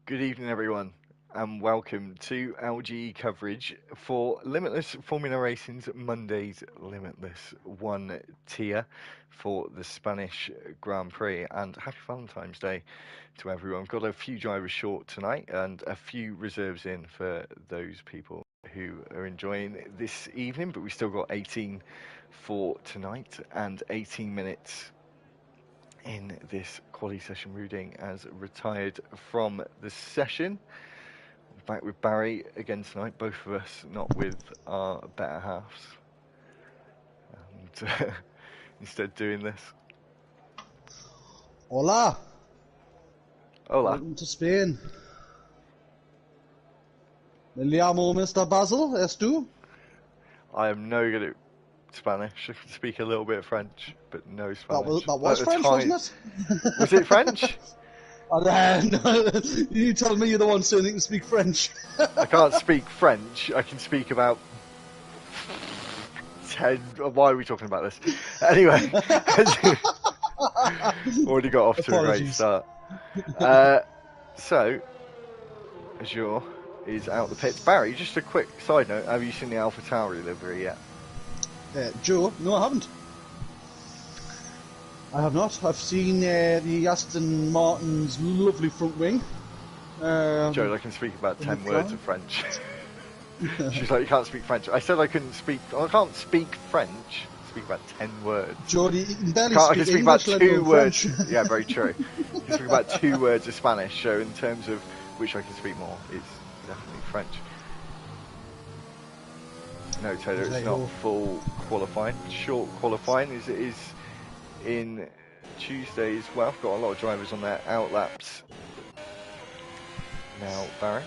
Good evening, everyone, and welcome to LGE coverage for Limitless Formula Racing's Monday's Limitless 1 tier for the Spanish Grand Prix. And happy Valentine's Day to everyone. We've got a few drivers short tonight and a few reserves in for those people who are enjoying this evening, but we still got 18 for tonight and 18 minutes in this quali session. Ruding has retired from the session. Back with Barry again tonight, both of us not with our better halves. And instead doing this. Hola. Hola. Welcome to Spain. Me llamo Mr. Basil, ¿es tú? I am no good at Spanish. I can speak a little bit of French, but no Spanish. That was French, wasn't it? Was it French? No, you tell me you're the one saying you can speak French. I can't speak French. I can speak about 10. Why are we talking about this? Anyway, already got off to a great start. So, Azure is out the pits. Barry, just a quick side note: have you seen the Alpha Tauri livery yet? Joe, no, I haven't. I have not. I've seen the Aston Martin's lovely front wing. Joe, I can speak about 10 words of French. She's like, you can't speak French. I said I couldn't speak. I can't speak French. I speak about 10 words. Jody, you can barely I can speak English, about 2 words. Yeah, very true. I can speak about 2 words of Spanish. So in terms of which I can speak more, it's definitely French. No, Taylor, it's not full qualifying. Short qualifying as it is in Tuesday as well. Got a lot of drivers on their outlaps now. Barry?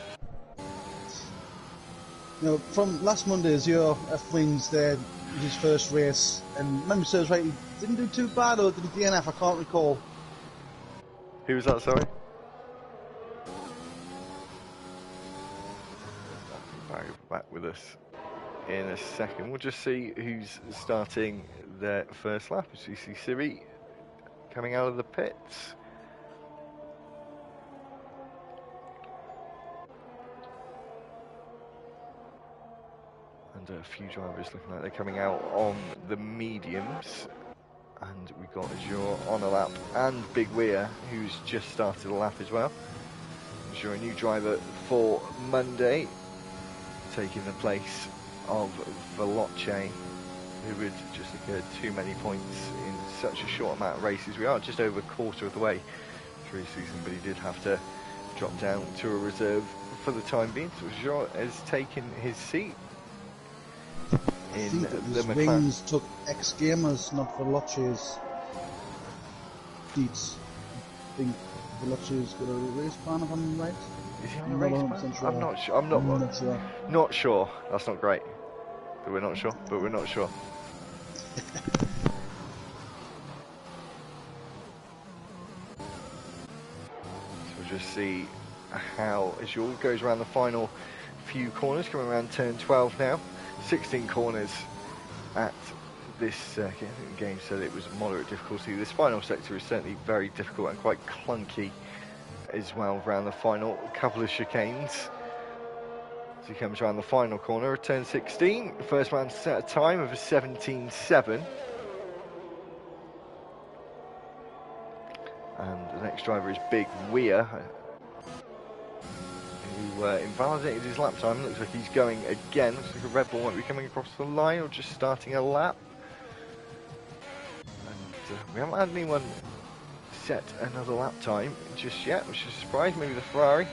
You know, from last Monday's your F-Wings there, his first race, and memory serves right, he didn't do too bad, or did he DNF? I can't recall. Who was that, sorry? Barry back with us in a second. We'll just see who's starting their first lap. As you see Siri coming out of the pits. And a few drivers looking like they're coming out on the mediums. And we've got Azure on a lap, and Big Weir, who's just started a lap as well. Azure, a new driver for Monday, taking the place of Veloce, who had just secured too many points in such a short amount of races. We are just over a quarter of the way through the season, but he did have to drop down to a reserve for the time being. So Jean has taken his seat in the McLaren. Wings took ex-gamers, not Veloce's deeds. I think Veloce's got a race plan, if I'm right. Is he on a race plan? Sure. I'm not sure. I'm not sure. Not sure. That's not great. But we're not sure. But we're not sure. So we'll just see how Azure goes around the final few corners, coming around turn 12 now. 16 corners at this circuit. I think the game said it was moderate difficulty. This final sector is certainly very difficult and quite clunky as well around the final. A couple of chicanes. As he comes around the final corner of turn 16. The first man set a time of a 17.7. And the next driver is Big Weir, who invalidated his lap time. Looks like he's going again. Looks like a Red Bull might be coming across the line or just starting a lap. And we haven't had anyone set another lap time just yet, which is a surprise. Maybe the Ferrari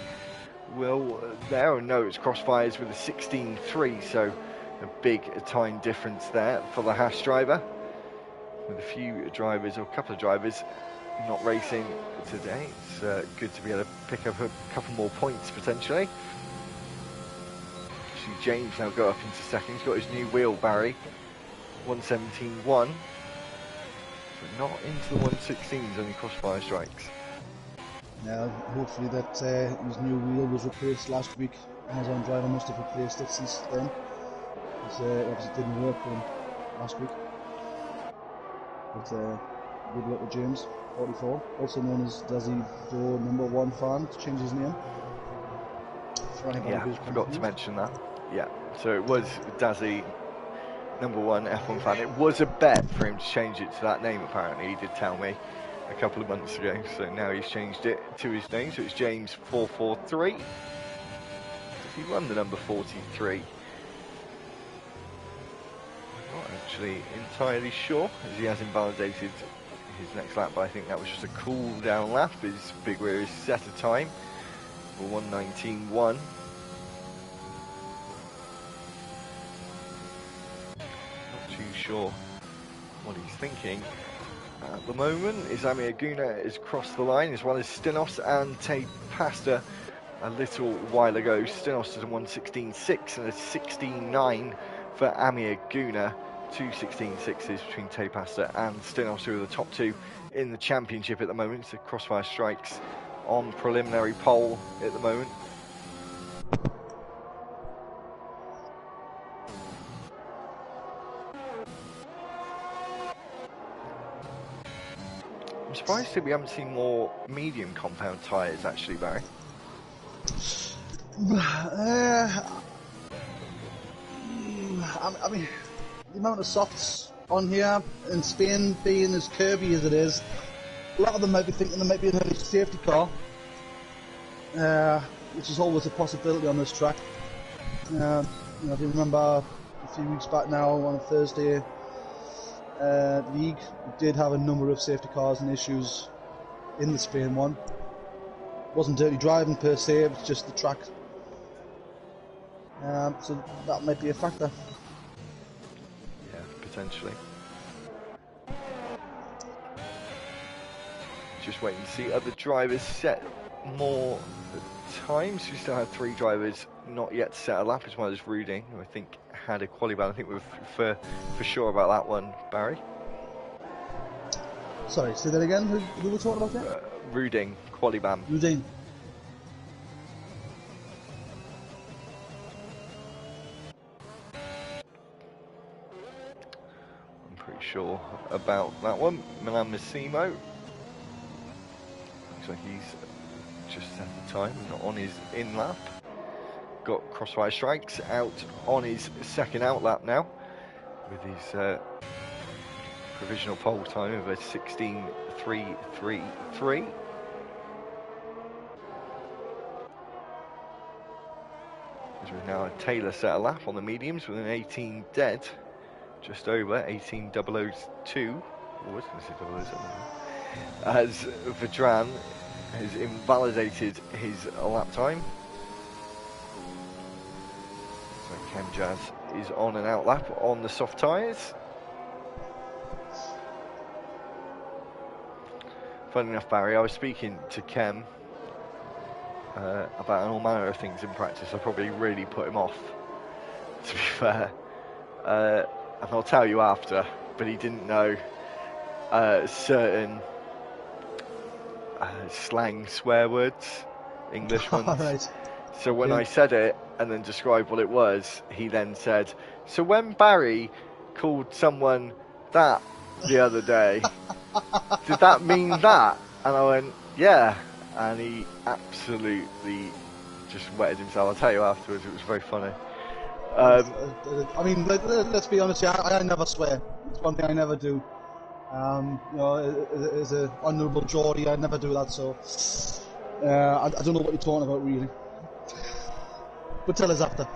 will there. Oh no, it's crossfires with a 16.3, so a big time difference there for the Haas driver. With a few drivers, or a couple of drivers, not racing today. It's good to be able to pick up a couple more points potentially. See James now go up into second. He's got his new wheel, Barry, 117.1. But not into the 116s, only crossfire strikes. Yeah, hopefully that his new wheel was replaced last week. Amazon driver must have replaced it since then. Because obviously it didn't work for him last week. But good luck with James, 44, also known as Dazzy the #1 fan, to change his name. for anybody Yeah, who's forgot to confused. mention that. Yeah, so it was Dazzy, #1 F1 fan. It was a bet for him to change it to that name, apparently. He did tell me a couple of months ago. So now he's changed it to his name. So it's James443. Does he run the number 43? I'm not actually entirely sure, as he has invalidated his next lap, but I think that was just a cool down lap. His big rear is set a time for 1:19.1. Not too sure what he's thinking at the moment. Izami Aguna has crossed the line, as well as Stinos and Tate Pasta a little while ago. Stinos is a 1:16.6 and a 16.9 for Ami Aguna. 2 16.6s between Tate Pasta and Stinos, who are the top two in the championship at the moment. So Crossfire Strikes on preliminary pole at the moment. I'm surprised that we haven't seen more medium compound tyres, actually, Barry. I mean, the amount of softs on here in Spain being as curvy as it is, a lot of them might be thinking there might be an early safety car, which is always a possibility on this track. You know, if you remember a few weeks back now on a Thursday league, we did have a number of safety cars and issues in the Spain one. It wasn't dirty driving per se, it was just the track. So that might be a factor. Yeah, potentially. Just waiting to see other drivers set more times. We still have 3 drivers not yet set a lap, as well as Ruding, who I think had a quali ban. I think we're for sure about that one, Barry. Sorry, say that again. Who were talking about that? Ruding, quali ban. Ruding. I'm pretty sure about that one. Milan Massimo. Looks like he's just set the time, not on his in lap. Got Crossfire Strikes out on his second out lap now, with his provisional pole time of a 16.333. As we've now had Taylor set a lap on the mediums with an 18 dead, just over 18.002. Oh, I was going to say 007. As Vedran has invalidated his lap time. So Cam Jazz is on an out lap on the soft tyres. Funny enough, Barry, I was speaking to Kem about all manner of things in practice. I probably really put him off, to be fair. And I'll tell you after, but he didn't know certain slang swear words, English ones. Right. So when I said it and then described what it was, he then said, so when Barry called someone that the other day, did that mean that? And I went, yeah. And he absolutely just wetted himself. I'll tell you afterwards, it was very funny. I mean, let's be honest, I never swear. It's one thing I never do. You know, as an honourable Geordie, I never do that, so I don't know what you're talking about, really. But tell us after.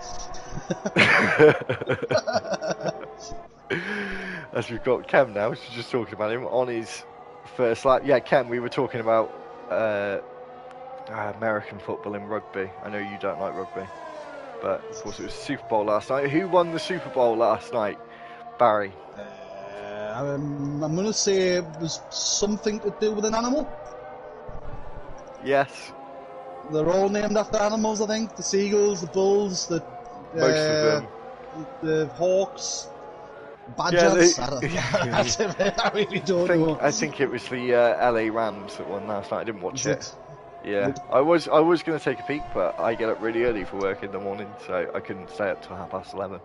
As we've got Kem now, she's just talking about him on his first lap. Yeah, Kem, we were talking about American football and rugby. I know you don't like rugby, but of course it was Super Bowl last night. Who won the Super Bowl last night? Barry. I'm going to say it was something to do with an animal. Yes. They're all named after animals, I think. The seagulls, the bulls, the Most of them. The hawks, badgers. Yeah, I really don't know. I think it was the LA Rams that won last night. I didn't watch it. Yeah, It- I was going to take a peek, but I get up really early for work in the morning, so I couldn't stay up till 11:30.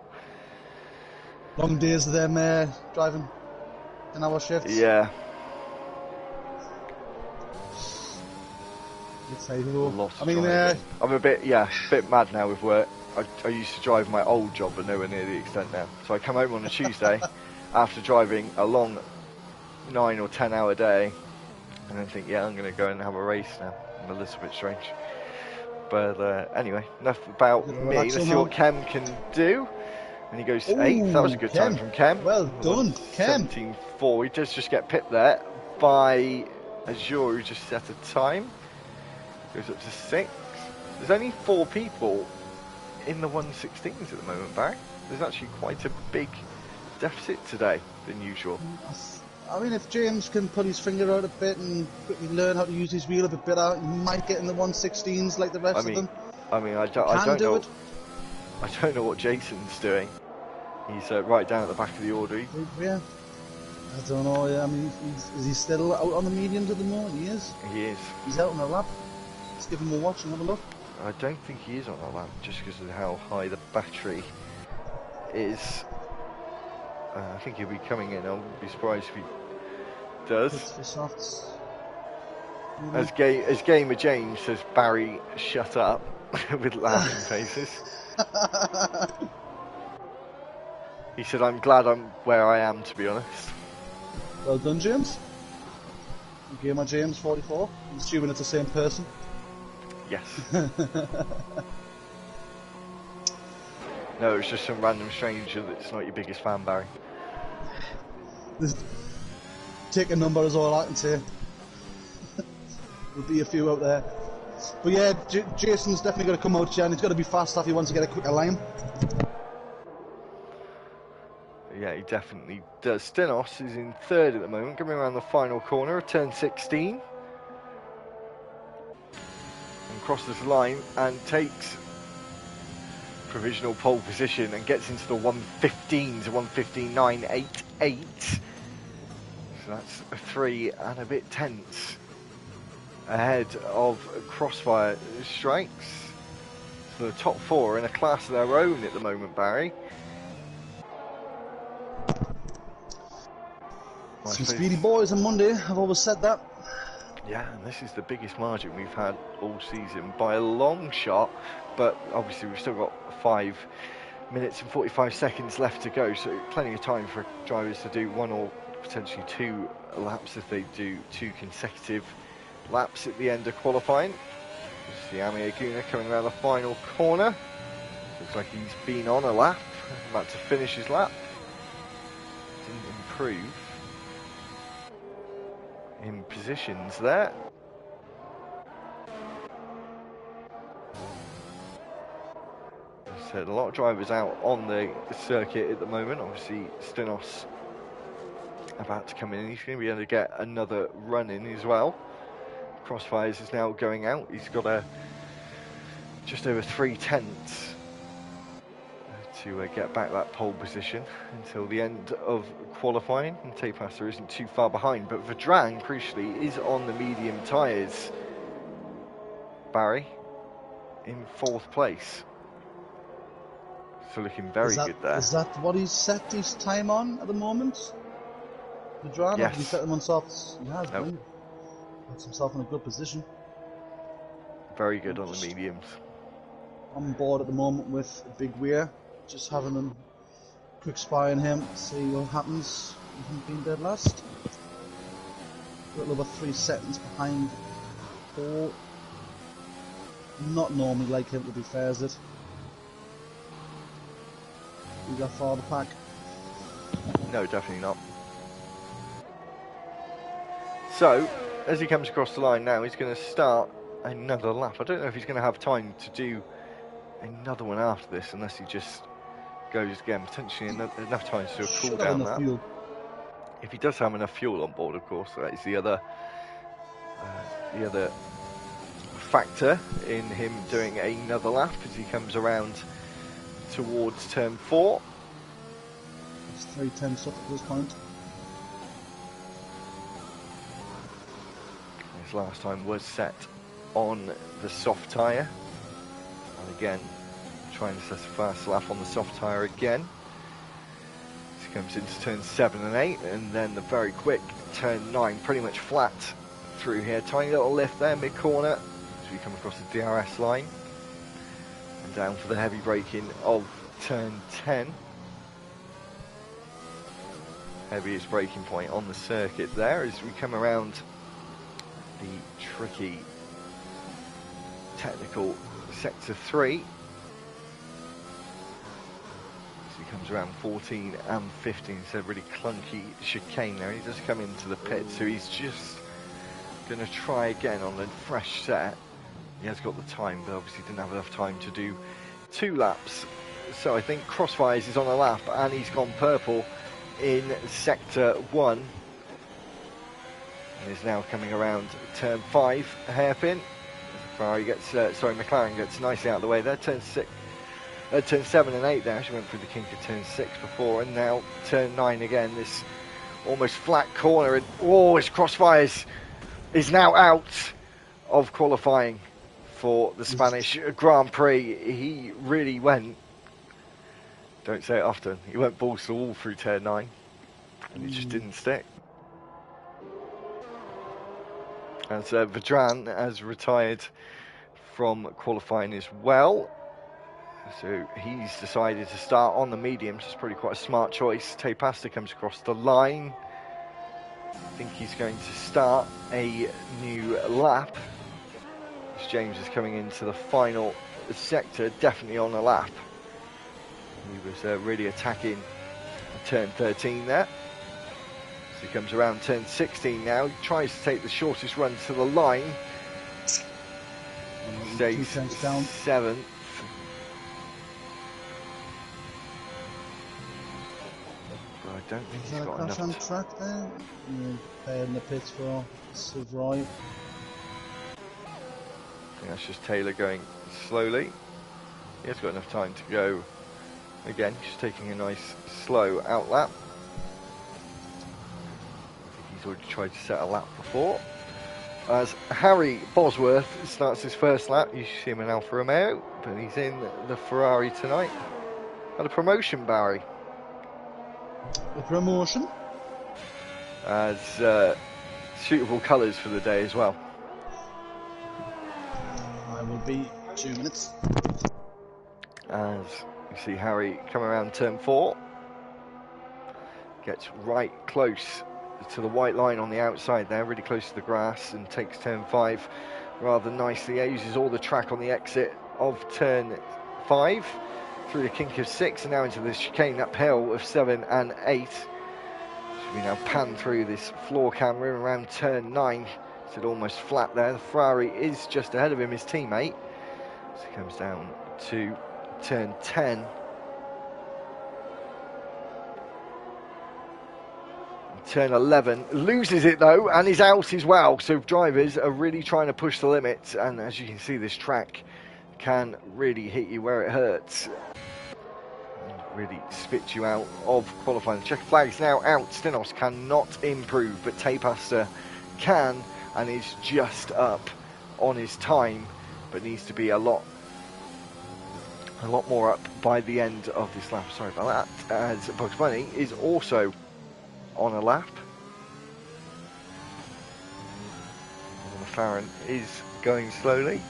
Long days of them driving 10-hour shifts. Yeah. Let's say hello. Lots I of mean, driving. I'm a bit mad now with work. I used to drive my old job, but nowhere near the extent now. So I come home on a Tuesday after driving a long 9 or 10 hour day, and then think, yeah, I'm going to go and have a race now. I'm a little bit strange. But anyway, enough about you gotta me. relax Let's on see what now. Kem can do. And he goes 8th. That was a Oh, good time Kem. from Kem. Well done, Kem. 1:17.4. He does just get pipped there by Azure, who just set a time. Goes up to 6th. There's only 4 people in the 116s at the moment, Barry. There's actually quite a big deficit today than usual. I mean, if James can put his finger out a bit and quickly learn how to use his wheel a bit better, he might get in the 116s like the rest of them. I Can do it. I don't know what Jason's doing. He's right down at the back of the order. Yeah. I don't know. I mean, is he still out on the mediums at the moment? He is. He is. He's out on a lap. Let's give him a watch and have a look. I don't think he is on a lap just because of how high the battery is. I think he'll be coming in. I wouldn't be surprised if he does. As Gamer James says, Barry, shut up, with laughing faces. He said, I'm glad I'm where I am, to be honest. Well done, James. Gamer James 44. I'm assuming it's the same person. Yes. No, it's just some random stranger that's not your biggest fan, Barry. Take a number is all I can say. There'll be a few out there. But yeah, Jason's definitely got to come out here, and he's got to be fast if he wants to get a quicker line. Yeah, he definitely does. Stenos is in 3rd at the moment, coming around the final corner of turn 16. And crosses the line and takes provisional pole position and gets into the 1:15 to 1:15.988. So that's 3 and a bit tenths ahead of Crossfire Strikes. So the top 4 in a class of their own at the moment, Barry. Some speedy boys on Monday, I've always said that. Yeah, and this is the biggest margin we've had all season by a long shot, but obviously we've still got 5 minutes and 45 seconds left to go, so plenty of time for drivers to do 1 or potentially 2 laps if they do 2 consecutive laps at the end of qualifying. See Ami Aguna coming around the final corner. Looks like he's been on a lap, about to finish his lap. Didn't improve in positions there. As I said, a lot of drivers out on the circuit at the moment. Obviously, Stenos about to come in. He's going to be able to get another run in as well. Crossfires is now going out. He's got a just over 3 tenths to get back that pole position until the end of qualifying. And Tapasser isn't too far behind, but Vedran, crucially, is on the medium tyres. Barry in 4th place. So looking very good there. Is that what he's set his time on at the moment? Vedran? Yes. Or he set him on softs? He has, Nope. Puts himself in a good position. Very good on the mediums. I'm on board at the moment with Big Weir. Just having a quick spy on him, see what happens with him being dead last. A little over 3 seconds behind Paul. Not normally like him, to be fair, is it? We got far the pack. No, definitely not. So, as he comes across the line now, he's going to start another lap. I don't know if he's going to have time to do another one after this, unless he just goes again, potentially enough time to do a cool down lap. Fuel. If he does have enough fuel on board, of course, that is the other factor in him doing another lap as he comes around towards turn 4. It's 3 tenths up at this point. His last time was set on the soft tyre, and again trying to set a fast lap on the soft tyre again. He comes into turn 7 and 8, and then the very quick turn 9, pretty much flat through here. Tiny little lift there, mid corner, as we come across the DRS line. And down for the heavy braking of turn 10. Heaviest braking point on the circuit there as we come around the tricky technical sector 3. As he comes around 14 and 15, so really clunky chicane there. He does come into the pit, so he's just going to try again on a fresh set. He has got the time, but obviously didn't have enough time to do 2 laps. So I think Crossfires is on a lap, and he's gone purple in sector 1. And is now coming around turn 5, hairpin. Ferrari gets, McLaren gets nicely out of the way there. Turn 7 and 8 there. She went through the kink of turn 6 before, and now turn 9 again. This almost flat corner, and his Crossfires is now out of qualifying for the Spanish Grand Prix. He really went, don't say it often, he went balls to the wall through turn 9, and it just didn't stick. As Vedran has retired from qualifying as well, so he's decided to start on the mediums. It's probably quite a smart choice. Tepasta comes across the line. I think he's going to start a new lap. As James is coming into the final sector, definitely on a lap. He was really attacking turn 13 there. So he comes around turn 16 now. He tries to take the shortest run to the line. Stays 7th. I don't think he's got enough. On track there. In the pits for Savoy. I think that's just Taylor going slowly. He has got enough time to go. Again, just taking a nice slow out lap. I think he's already tried to set a lap before. As Harry Bosworth starts his first lap, you see him in Alfa Romeo, but he's in the Ferrari tonight. Had a promotion, Barry. A promotion? As suitable colours for the day as well. I will be 2 minutes. As you see Harry come around turn 4. Gets right close to the white line on the outside there, really close to the grass, and takes turn 5 rather nicely. He uses all the track on the exit of turn 5 through the kink of 6 and now into the chicane uphill of 7 and 8. So we now pan through this floor camera around turn 9. It's almost flat there. The Ferrari is just ahead of him, his teammate. So he comes down to turn 10. Turn 11, loses it though, and is out as well. So drivers are really trying to push the limits, and as you can see, this track can really hit you where it hurts and really spit you out of qualifying. The checker flag is now out. Stinos cannot improve, but Tepasta can, and is just up on his time, but needs to be a lot more up by the end of this lap. Sorry about that. As Bugs Bunny is also on a lap. And McLaren is going slowly.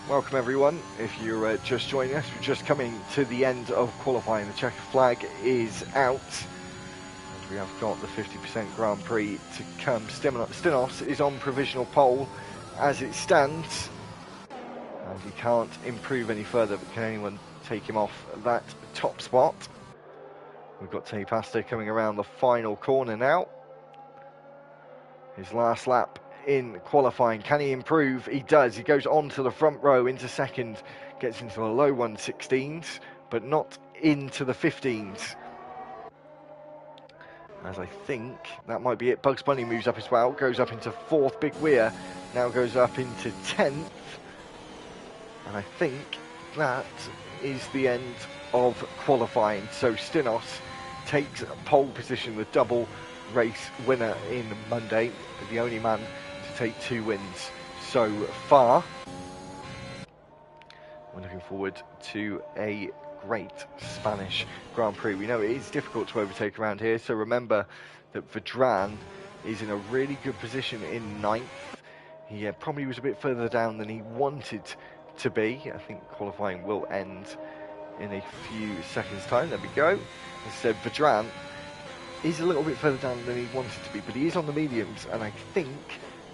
Welcome everyone. If you're just joining us, we're just coming to the end of qualifying. The checker flag is out. And we have got the 50% Grand Prix to come. Stinos is on provisional pole as it stands. And he can't improve any further, but can anyone take him off that top spot? We've got Tepasta coming around the final corner now. His last lap in qualifying. Can he improve? He does. He goes on to the front row into second, gets into the low 116s, but not into the 15s. As I think that might be it. Bugs Bunny moves up as well, goes up into 4th. Big Weir now goes up into 10th. And I think that is the end of qualifying. So Stinos takes pole position, the double race winner in Monday, the only man to take 2 wins so far. We're looking forward to a great Spanish Grand Prix. We know it is difficult to overtake around here, so remember that Vedran is in a really good position in 9th. He probably was a bit further down than he wanted to be. I think qualifying will end in a few seconds' time. There we go. Instead, Vedran is a little bit further down than he wanted to be, but he is on the mediums, and I think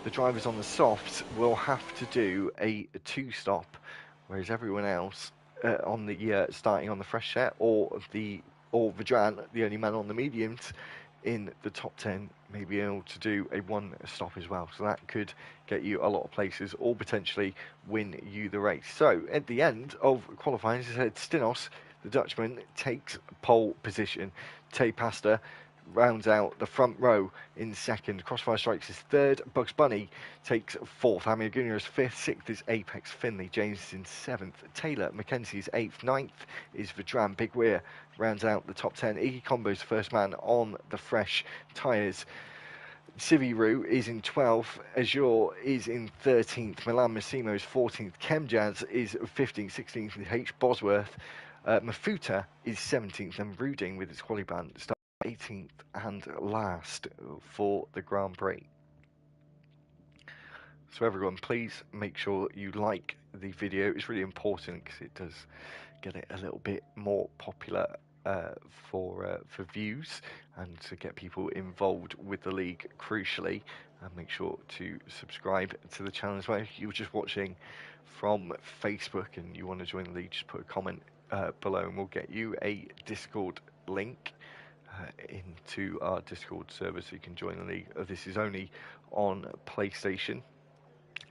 the drivers on the softs will have to do a two-stop, whereas everyone else on the starting on the fresh set or Vedran, the only man on the mediums in the top 10, may be able to do a one stop as well. So that could get you a lot of places or potentially win you the race. So at the end of qualifying, as I said, Stinos, the Dutchman, takes pole position. Tay Pasta rounds out the front row in second. Crossfire Strikes is third. Bugs Bunny takes fourth. Amir Gunnar is fifth. Sixth is Apex Finley. James is in seventh. Taylor Mackenzie is eighth. Ninth is Vedran. Big Weir rounds out the top 10. Iggy Combo's first man on the fresh tyres. Siviru is in 12th, Azure is in 13th, Milan Massimo is 14th, Chemjazz is 15th, 16th, H. Bosworth, Mafuta is 17th, and Ruding with its quali band starts 18th and last for the Grand Prix. So everyone, please make sure you like the video. It's really important because it does get it a little bit more popular for views and to get people involved with the league crucially. And make sure to subscribe to the channel as well. If you're just watching from Facebook and you want to join the league, just put a comment below and we'll get you a Discord link into our Discord server so you can join the league. This is only on PlayStation.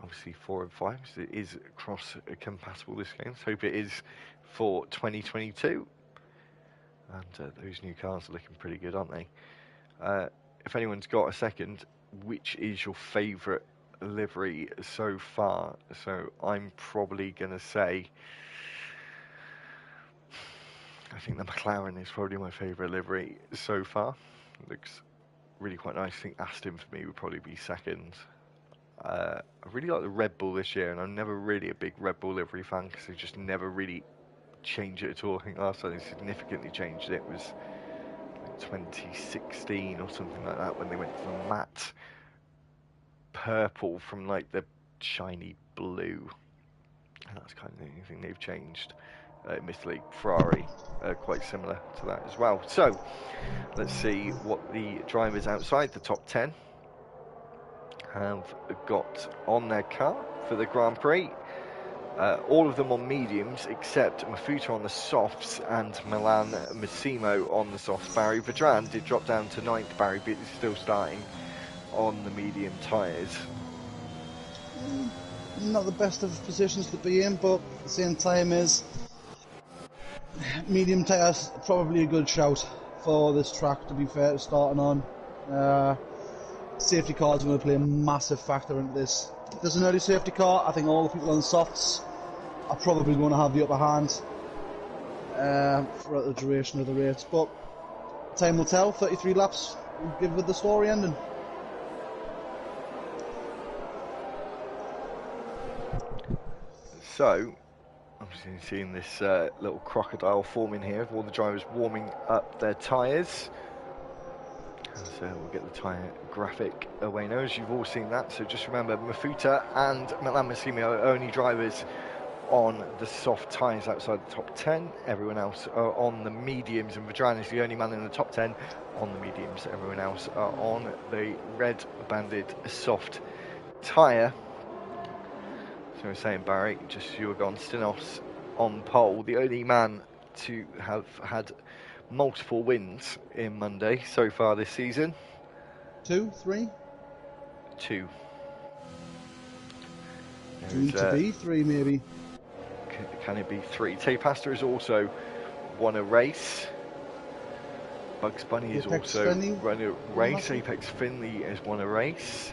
Obviously 4 and 5, so it is cross compatible this game. So hope it is for 2022. And those new cars are looking pretty good, aren't they? If anyone's got a second, which is your favourite livery so far? So I'm probably going to say, I think the McLaren is probably my favourite livery so far. It looks really quite nice. I think Aston for me would probably be second. I really like the Red Bull this year, and I'm never really a big Red Bull livery fan because they just never really change it at all. I think last time they significantly changed it was like 2016 or something like that when they went from matte purple from like the shiny blue, and that's kind of the only thing they've changed. Admittedly, Ferrari quite similar to that as well. So let's see what the drivers outside the top 10 have got on their car for the Grand Prix. All of them on mediums except Mafuta on the softs and Milan Massimo on the softs. Barry Vedran did drop down to 9th. Barry is still starting on the medium tyres. Not the best of positions to be in, but at the same time is medium tyres probably a good shout for this track, to be fair, starting on. Safety cars are going to play a massive factor into this. If there's an early safety car, I think all the people on the softs are probably going to have the upper hand for the duration of the race. But time will tell. 33 laps will give it the story ending. So, obviously seeing this little crocodile forming here of all the drivers warming up their tyres. So we'll get the tyre graphic away now, as you've all seen that. So just remember, Mafuta and Milan Massimo are only drivers on the soft tyres outside the top 10. Everyone else are on the mediums, and Vedran is the only man in the top 10 on the mediums. Everyone else are on the red banded soft tyre. So we're saying, Barry, just you were gone. Stinos on pole, the only man to have had multiple wins in Monday so far this season. 2, 3? 2. Need to be 3 maybe. Can it be 3? Tay Pasta has also won a race. Bugs Bunny has also run a race. Apex Finley has won a race.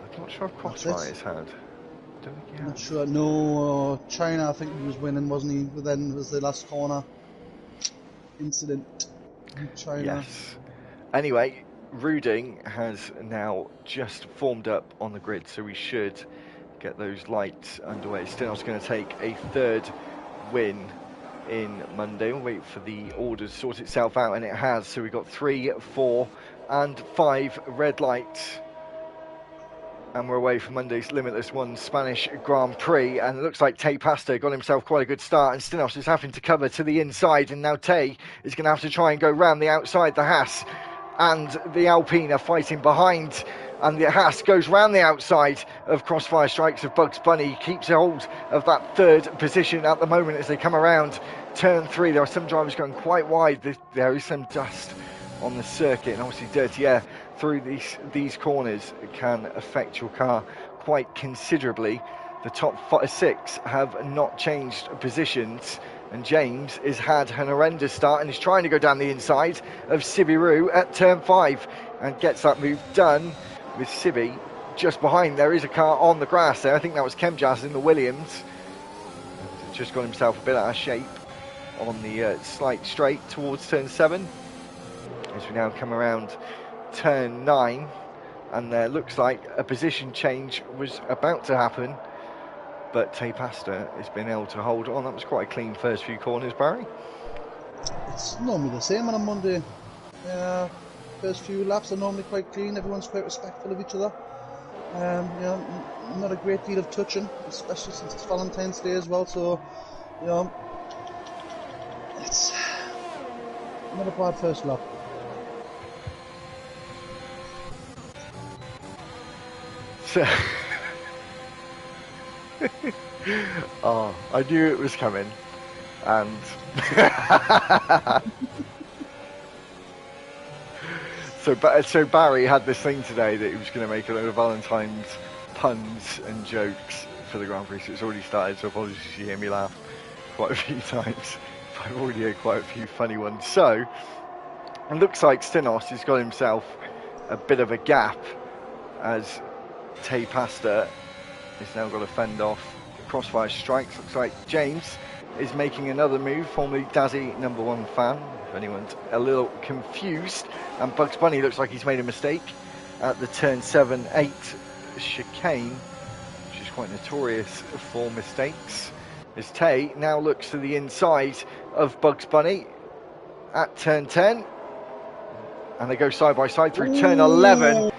I'm not sure if Crossfire has had. I'm not sure. No, China, I think he was winning, wasn't he? But then was the last corner incident in China. Yes. Anyway, Ruding has now just formed up on the grid, so we should get those lights underway. Stinos going to take a third win in Monday. We'll wait for the order to sort itself out, and it has. So we've got 3, 4 and 5 red lights And we're away from Monday's Limitless 1 Spanish Grand Prix, and it looks like Tay Pasta got himself quite a good start, and Stinos is having to cover to the inside, and now Tay is going to have to try and go round the outside. The Haas and the Alpine are fighting behind, and the Haas goes round the outside of Crossfire Strikes of Bugs Bunny, keeps hold of that third position at the moment as they come around turn 3. There are some drivers going quite wide. There is some dust on the circuit, and obviously dirty air through these corners can affect your car quite considerably. The top 6 have not changed positions, and James has had an horrendous start and is trying to go down the inside of Sibiru at turn 5 and gets that move done with Sibi just behind. There is a car on the grass there. I think that was Kemjas in the Williams. Just got himself a bit out of shape on the slight straight towards turn 7. As we now come around turn 9, and there looks like a position change was about to happen, but Tay Pasta has been able to hold on. That was quite a clean first few corners, Barry. It's normally the same on a Monday. First few laps are normally quite clean, everyone's quite respectful of each other. Not a great deal of touching, especially since it's Valentine's Day as well, so it's not a bad first lap. So oh, I knew it was coming, and so Barry had this thing today that he was going to make a load of Valentine's puns and jokes for the Grand Prix. So it's already started, so apologies if you hear me laugh quite a few times. I've already heard quite a few funny ones. So it looks like Stinos has got himself a bit of a gap as Tay Pasta has now got to fend off Crossfire Strikes. Looks like James is making another move, formerly Dazzy #1 fan, if anyone's a little confused. And Bugs Bunny looks like he's made a mistake at the turn 7-8 chicane, which is quite notorious for mistakes. As Tay now looks to the inside of Bugs Bunny at turn 10, and they go side by side through turn 11.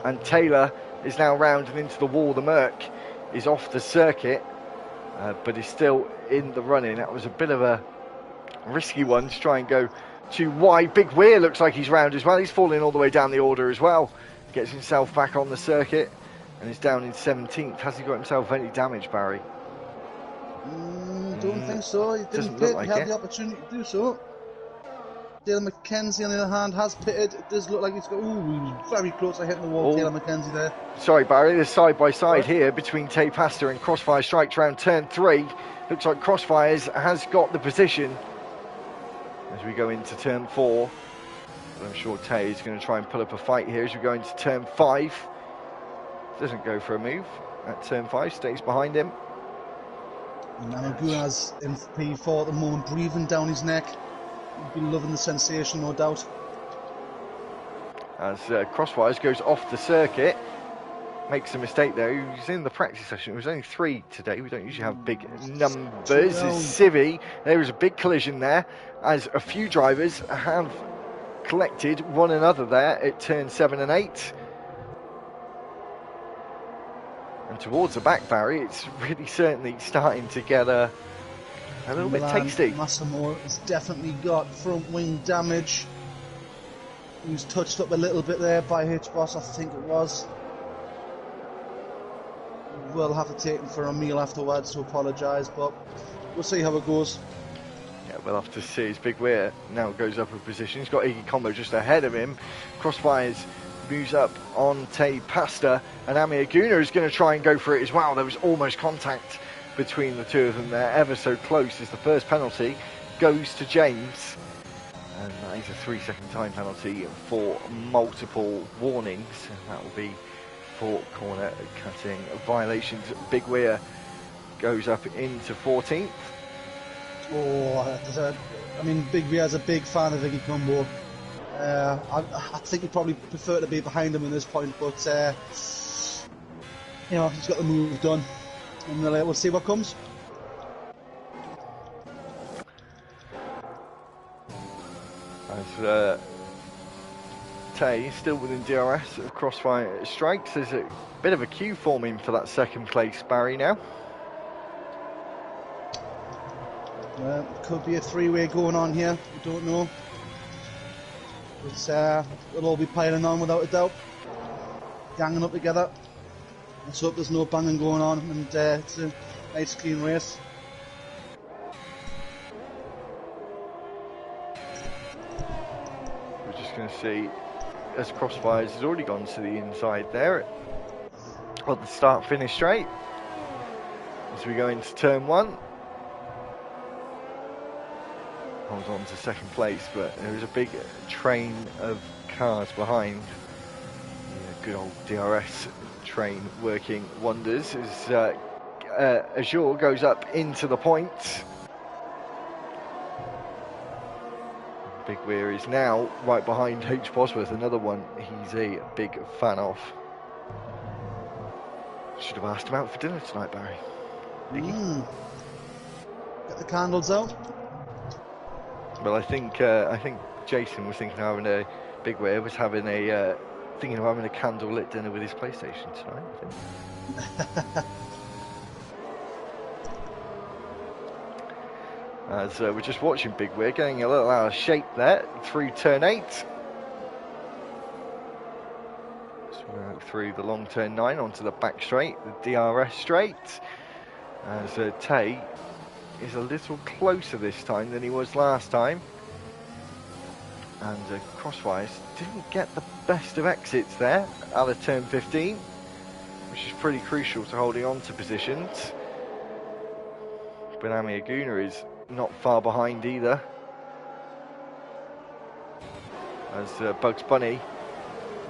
And Taylor is now round and into the wall. The Merc is off the circuit, but is still in the running. That was a bit of a risky one to try and go too wide. Big Weir looks like he's round as well. He's falling all the way down the order as well. Gets himself back on the circuit and is down in 17th. Has he got himself any damage, Barry? Don't think so. He didn't pit. He had the opportunity to do so. Dale McKenzie, on the other hand, has pitted. It does look like he's got. Ooh, he was very close to hitting the wall. Taylor McKenzie there. Sorry, Barry. There's side by side here between Tay Pasta and Crossfire Strikes around turn 3. Looks like Crossfires has got the position as we go into turn 4. But I'm sure Tay is going to try and pull up a fight here as we go into turn 5. Doesn't go for a move at turn 5. Stays behind him. Namaguna's in P4 at the moment, breathing down his neck. He'll be loving the sensation, no doubt. As Crossfires goes off the circuit, makes a mistake there. He's in the practice session. It was only 3 today. We don't usually have big numbers. Civi, there was a big collision there, as a few drivers have collected one another there at turn 7 and 8. And towards the back, Barry, it's really certainly starting to get a little bit tasty. Massimo has definitely got front wing damage. He was touched up a little bit there by H-Boss, I think it was. We'll have to take him for a meal afterwards to apologise, but we'll see how it goes. Yeah, we'll have to see. His Big Weir now goes up a position. He's got Iggy Combo just ahead of him. Crossfires moves up on Tay Pasta, and Ami Aguna is going to try and go for it as well. There was almost contact between the two of them there, ever so close, as the first penalty goes to James, and that is a 3-second time penalty for multiple warnings, and that will be for corner cutting violations. Big Weir goes up into 14th. Big Weir's a big fan of Iggy Combo. I think he'd probably prefer to be behind him at this point, but he's got the move done, and we'll see what comes. As Tay still within DRS of Crossfire strikes. There's a bit of a queue forming for that second place, Barry, now. Could be a three-way going on here. We don't know. But we'll all be piling on without a doubt. Ganging up together. Let's hope there's no banging going on and it's a nice clean race. We're just going to see as Crossfires has already gone to the inside there at the start-finish straight. As we go into turn 1. Holds on to second place, but there is a big train of cars behind. Yeah, good old DRS train working wonders as Azure goes up into the points. Big Weir is now right behind H. Bosworth, another one he's a big fan of. Should have asked him out for dinner tonight, Barry. Get the candles out. Well, I think Jason was thinking of having a Big Weir was having a thinking of having a candle-lit dinner with his PlayStation tonight, I think. As we're just watching Big Weir getting a little out of shape there through turn 8. So we're out through the long turn 9 onto the back straight, the DRS straight. As Tay is a little closer this time than he was last time. And Crossfires didn't get the best of exits there out of turn 15, which is pretty crucial to holding on to positions. But Amiaguna is not far behind either. As Bugs Bunny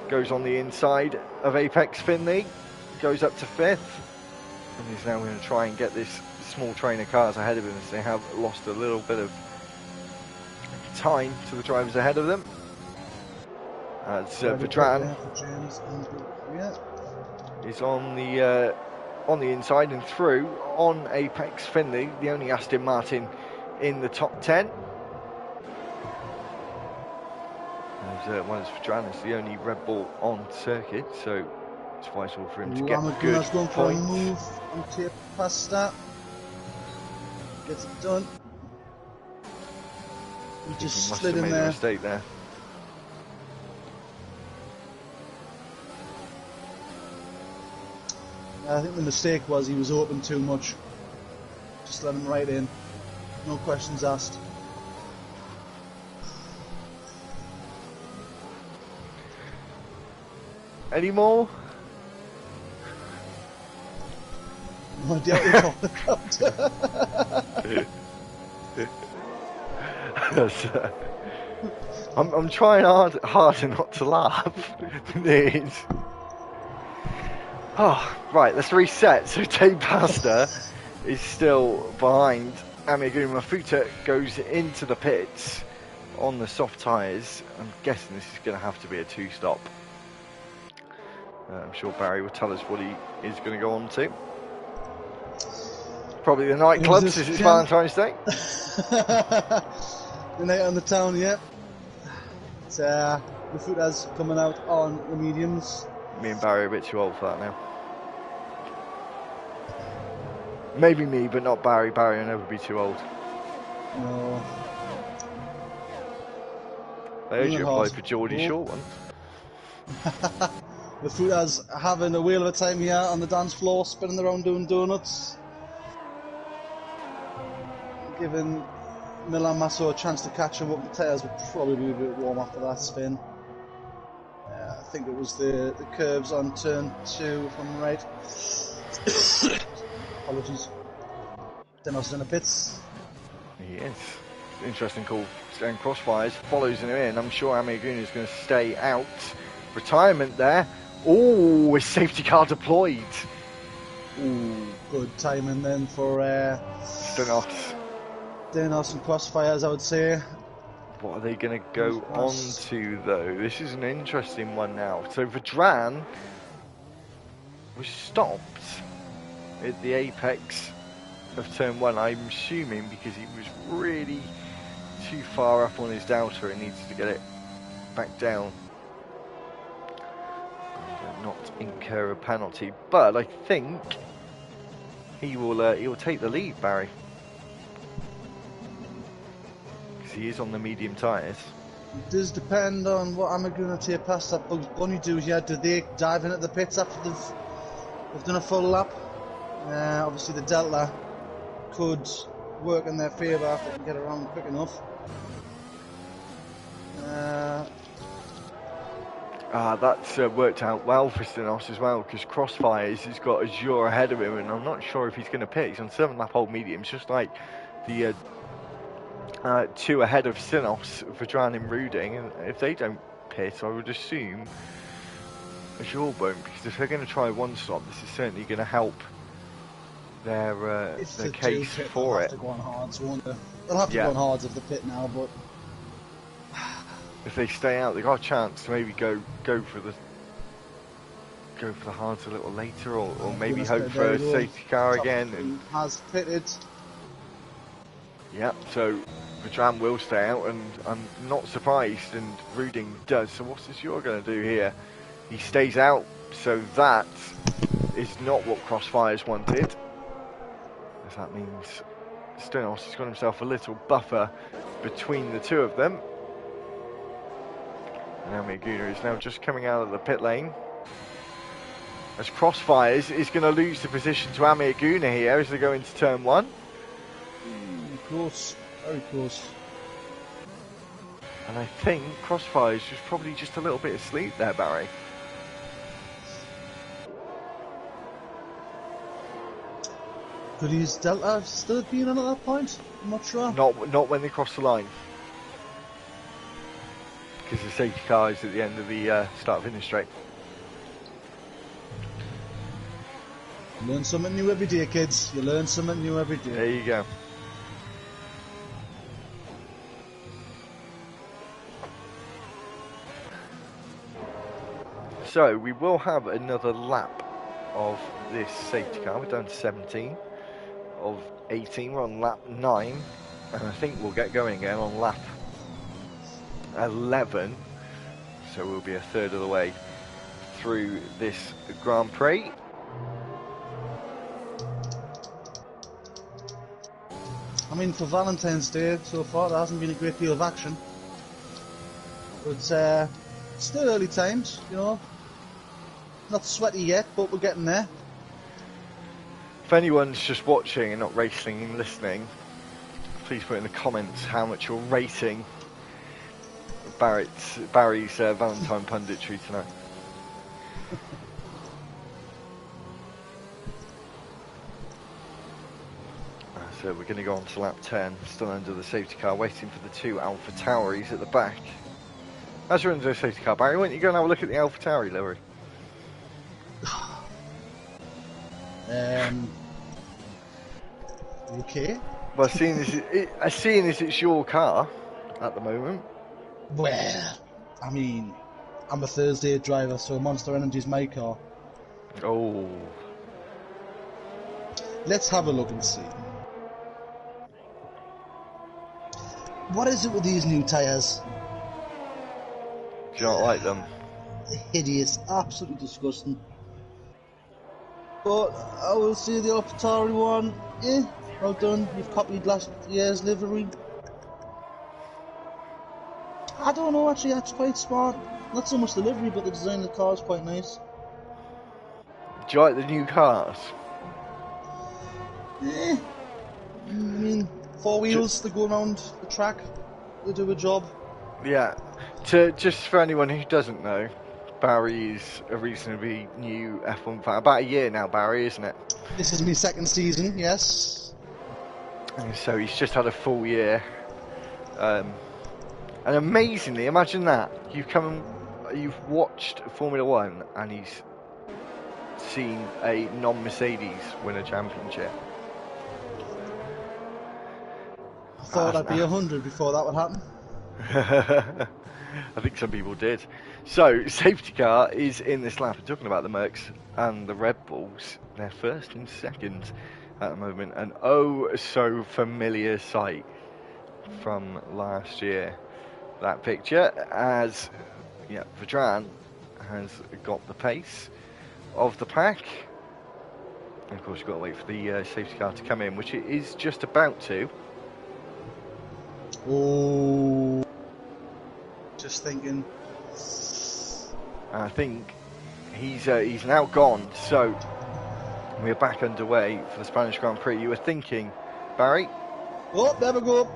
goes on the inside of Apex Finley, goes up to 5th, and he's now going to try and get this small train of cars ahead of him as they have lost a little bit of time to the drivers ahead of them. As Vedran is on the inside and through on Apex Finley, the only Aston Martin in the top 10. As one is Vedran, is the only Red Bull on circuit, so it's vital for him to get good going points. for a move and tape past that. Gets it done. He just must slid have in made there. a mistake there. I think the mistake was he was open too much. Just let him right in. No questions asked. Any more? No idea what you're talking about. I'm trying harder not to laugh. Oh, right, let's reset. So Tate Pasta is still behind. Amiaguna Mafuta goes into the pits on the soft tyres. I'm guessing this is going to have to be a 2-stop. I'm sure Barry will tell us what he is going to go on to. Probably the nightclubs, as it's Valentine's Day. The night on the town, yeah. Mafuta's coming out on the mediums. Me and Barry are a bit too old for that now. Maybe me, but not Barry. Barry will never be too old. No. I heard you applied for Geordie Shore once. Mafuta's having a whale of a time here on the dance floor, spinning around doing donuts. Giving Milan Masso a chance to catch him up. The tyres would probably be a bit warm after that spin. I think it was the curves on turn 2, if I'm right. Apologies. Denos in the pits. He is. Interesting call. Staying Crossfires follows him in. I'm sure Amiaguna is going to stay out. Retirement there. Oh, his safety car deployed. Ooh, good timing then for Denos and Crossfires, I would say. What are they going to go on to, though? This is an interesting one now. So Vedran was stopped at the apex of turn 1, I'm assuming because he was really too far up on his doubter and needs to get it back down. not incur a penalty, but I think he will take the lead, Barry, because he is on the medium tyres. It does depend on what I'm going to take past that Bugs Bunny do here. Do they dive in at the pits after they've done a full lap? Obviously the Delta could work in their favour if they can get around quick enough. That's worked out well for Stenos as well, because Crossfires has got Azure ahead of him, and I'm not sure if he's going to pit. He's on 7 lap old mediums, just like the 2 ahead of Stenos, Vedran and Ruding, and if they don't pit, I would assume Azure won't, because if they're going to try one stop, this is certainly going to help their case for it. They'll have to go on hards, won't they? They'll have to go on hards if they pit now, but if they stay out, they've got a chance to maybe go for the hards a little later, or maybe hope for a safety car again. And has pitted. Yeah, so Vedran will stay out, and I'm not surprised, and Ruding does. So what's Azure going to do here? He stays out, so that is not what Crossfires wanted. As that means Stenos has got himself a little buffer between the two of them. And Amir Guna is now just coming out of the pit lane. As Crossfires is going to lose the position to Amir Guna here as they go into turn 1. Close, very close. And I think Crossfires was probably just a little bit asleep there, Barry. Could his Delta still have been on at that point? I'm not sure. Not when they cross the line. Because the safety car is at the end of the start-finish straight. You learn something new every day, kids. You learn something new every day. There you go. So we will have another lap of this safety car. We're down to 17 of 18. We're on lap 9, and I think we'll get going again on lap 11. So we'll be a third of the way through this Grand Prix. I mean, for Valentine's Day so far, there hasn't been a great deal of action. But still early times, you know. Not sweaty yet, but we're getting there. If anyone's just watching and not racing and listening, please put in the comments how much you're rating Barry's Valentine punditry tonight. So we're going to go on to lap 10, still under the safety car, waiting for the 2 Alpha Tauris at the back. As you're under the safety car, Barry, why don't you go and have a look at the Alpha Tauri livery? Okay. Well, seeing as it's your car at the moment. Well, I mean, I'm a Thursday driver, so Monster Energy's my car. Oh. Let's have a look and see. What is it with these new tyres? Do you not like them? Hideous, absolutely disgusting. But I will say the AlphaTauri one, well done. You've copied last year's livery. I don't know, actually, that's quite smart. Not so much the livery, but the design of the car is quite nice. Do you like the new cars? I mean, 4 wheels that go around the track, they do a job. Yeah. Just for anyone who doesn't know, Barry is a reasonably new F1 fan. About a year now, Barry, isn't it? This is my second season, yes. And so he's just had a full year. And amazingly, imagine that. You've watched Formula 1 and he's seen a non-Mercedes win a championship. I thought I'd be 100 before that would happen. I think some people did. So, safety car is in this lap. We're talking about the Mercs and the Red Bulls. They're first and second at the moment. An oh so familiar sight from last year. That picture, as Vedran has got the pace of the pack. And of course, you've got to wait for the safety car to come in, which it is just about to. Oh, just thinking. I think he's now gone, so we're back underway for the Spanish Grand Prix. You were thinking, Barry? Oh, there we go.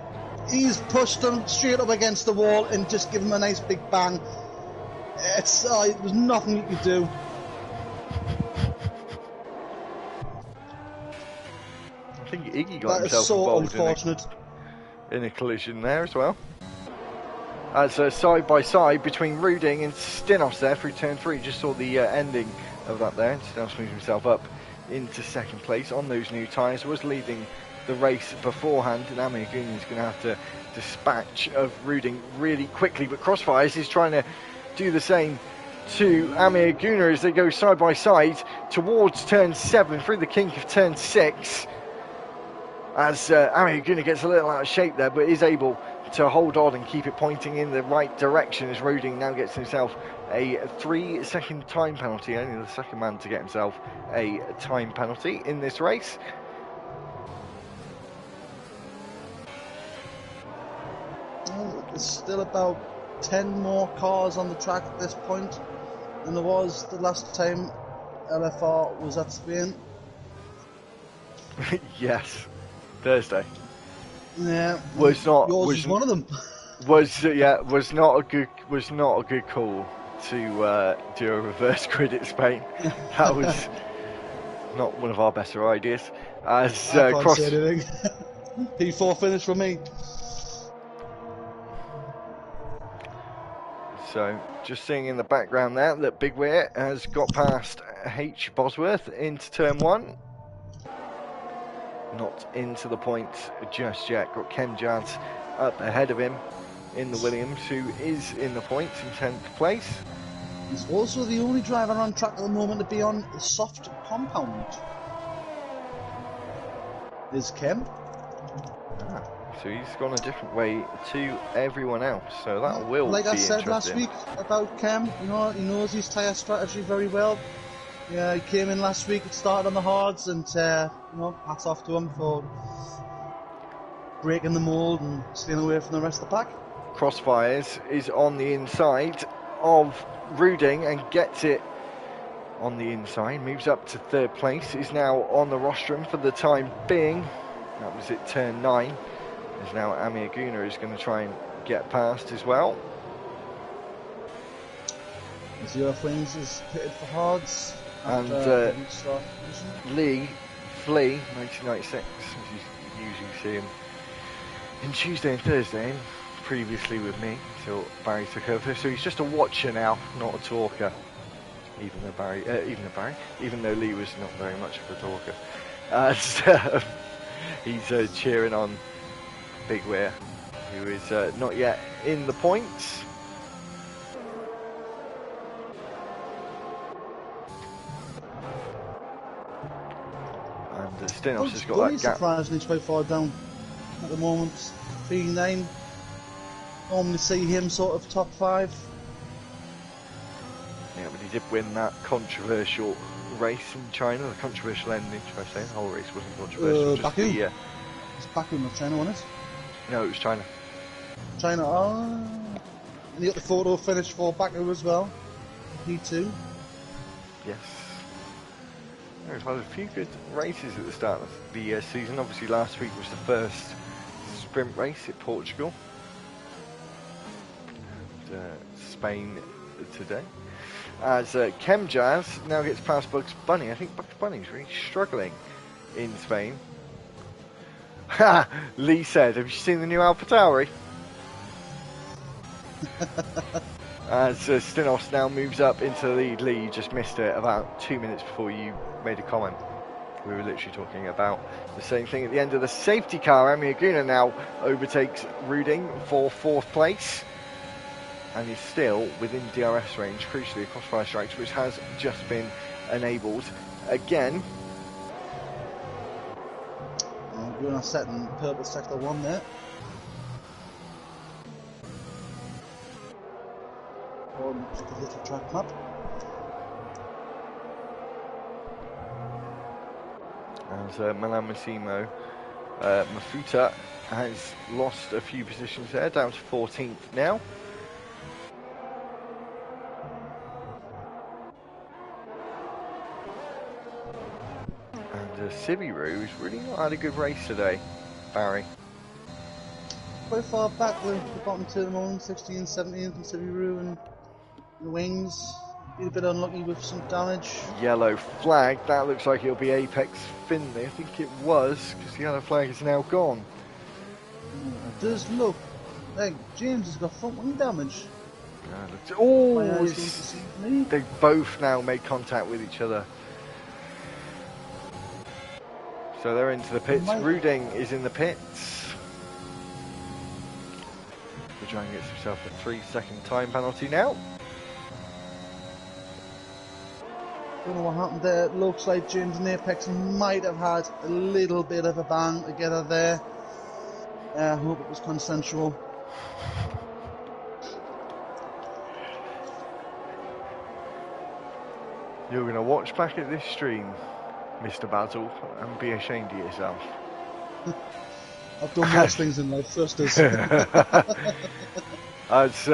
He's pushed him straight up against the wall and just given him a nice big bang. There's nothing you could do. I think Iggy got That is himself so involved unfortunate. in a collision there as well. As side by side between Ruding and Stinos there through turn 3. Just saw the ending of that there. Stinos moves himself up into second place on those new tyres. Was leading the race beforehand, and Amir Guni is going to have to dispatch of Ruding really quickly. But Crossfires is trying to do the same to Amir Guna as they go side by side towards turn 7 through the kink of turn 6. As Amir Guna gets a little out of shape there, but is able to hold on and keep it pointing in the right direction as Ruding now gets himself a 3-second time penalty, only the second man to get himself a time penalty in this race. Well, there's still about 10 more cars on the track at this point than there was the last time LFR was at Spain. Yes, Thursday. Yeah, was one of them. Was not a good call to do a reverse grid at Spain. That was not one of our better ideas. As I can't say anything. P4 finish for me. So, just seeing in the background there that Big Weir has got past H. Bosworth into turn 1. Not into the points just yet. Got Ken Jazz up ahead of him in the Williams, who is in the points in 10th place. He's also the only driver on track at the moment to be on the soft compound. Is Kem. So he's gone a different way to everyone else. So that will like be I said last interesting. week about Kem, he knows his tyre strategy very well. Yeah, he came in last week, it started on the hards, and hats off to him for breaking the mould and staying away from the rest of the pack. Crossfires is on the inside of Ruding and gets it on the inside, moves up to 3rd place, is now on the rostrum for the time being. That was at turn 9. As now Amir Guna is going to try and get past as well. Zero Flames is pitted for hards. And Lee Flea, 1996, as you usually see him in Tuesday and Thursday, previously with me, until Barry took over. So he's just a watcher now, not a talker. Even though Lee was not very much of a talker. So he's cheering on Big Weir, who is not yet in the points. And Stinos has got that gap. Surprisingly quite far down at the moment. 3-9. Normally see him sort of top 5. Yeah, but he did win that controversial race in China, the controversial ending, should I say. The whole race wasn't controversial. Baku? It's Baku, not China, wasn't it? No, it was China. China, And you got the photo finish for Baku as well. P2. Yes. We've had a few good races at the start of the season. Obviously, last week was the first sprint race at Portugal. And, Spain today. As Kem Jazz now gets past Bugs Bunny. I think Bugs Bunny's really struggling in Spain. Ha! Lee said, have you seen the new AlphaTauri? As Stinos now moves up into the lead. Lee, you just missed it about 2 minutes before you made a comment. We were literally talking about the same thing at the end of the safety car. Amir Guna now overtakes Ruding for 4th place. And is still within DRS range, crucially across fire strikes, which has just been enabled again. We're on setting purple sector 1 there. Check the little track map. Milan Massimo. Mafuta has lost a few positions there, down to 14th now. And Sibiru has really not had a good race today, Barry. Quite far back, the bottom two at the moment, 16th, 17th, and Sibiru and the wings. Been a bit unlucky with some damage. Yellow flag, that looks like it'll be Apex Finley. I think it was, because the yellow flag is now gone. It does look like James has got front wing damage. Oh, they both now made contact with each other. So they're into the pits. Ruding is in the pits. Vedran gets himself a 3-second time penalty now. Don't know what happened there. It looks like James and Apex might have had a little bit of a bang together there. I hope it was consensual. You're going to watch back at this stream, Mr. Basil, and be ashamed of yourself. I've done worse things in life, thrusters. As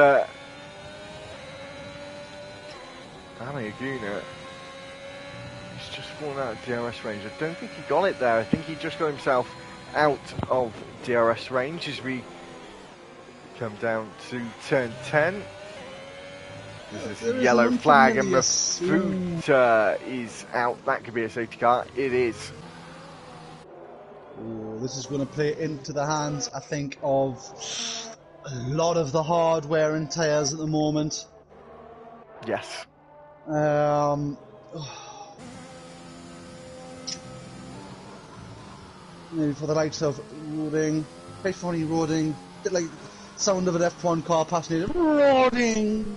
Amaguna, he's just fallen out of DRS range. I don't think he got it there. I think he just got himself out of DRS range as we come down to turn 10. This is a yellow flag and Mafuta is out. That could be a safety car. It is. Ooh, this is going to play into the hands, I think, of a lot of the hardware and tyres at the moment. Yes. Maybe for the likes of Roding, quite funny Roding, bit like the sound of an F1 car passing in. Roding!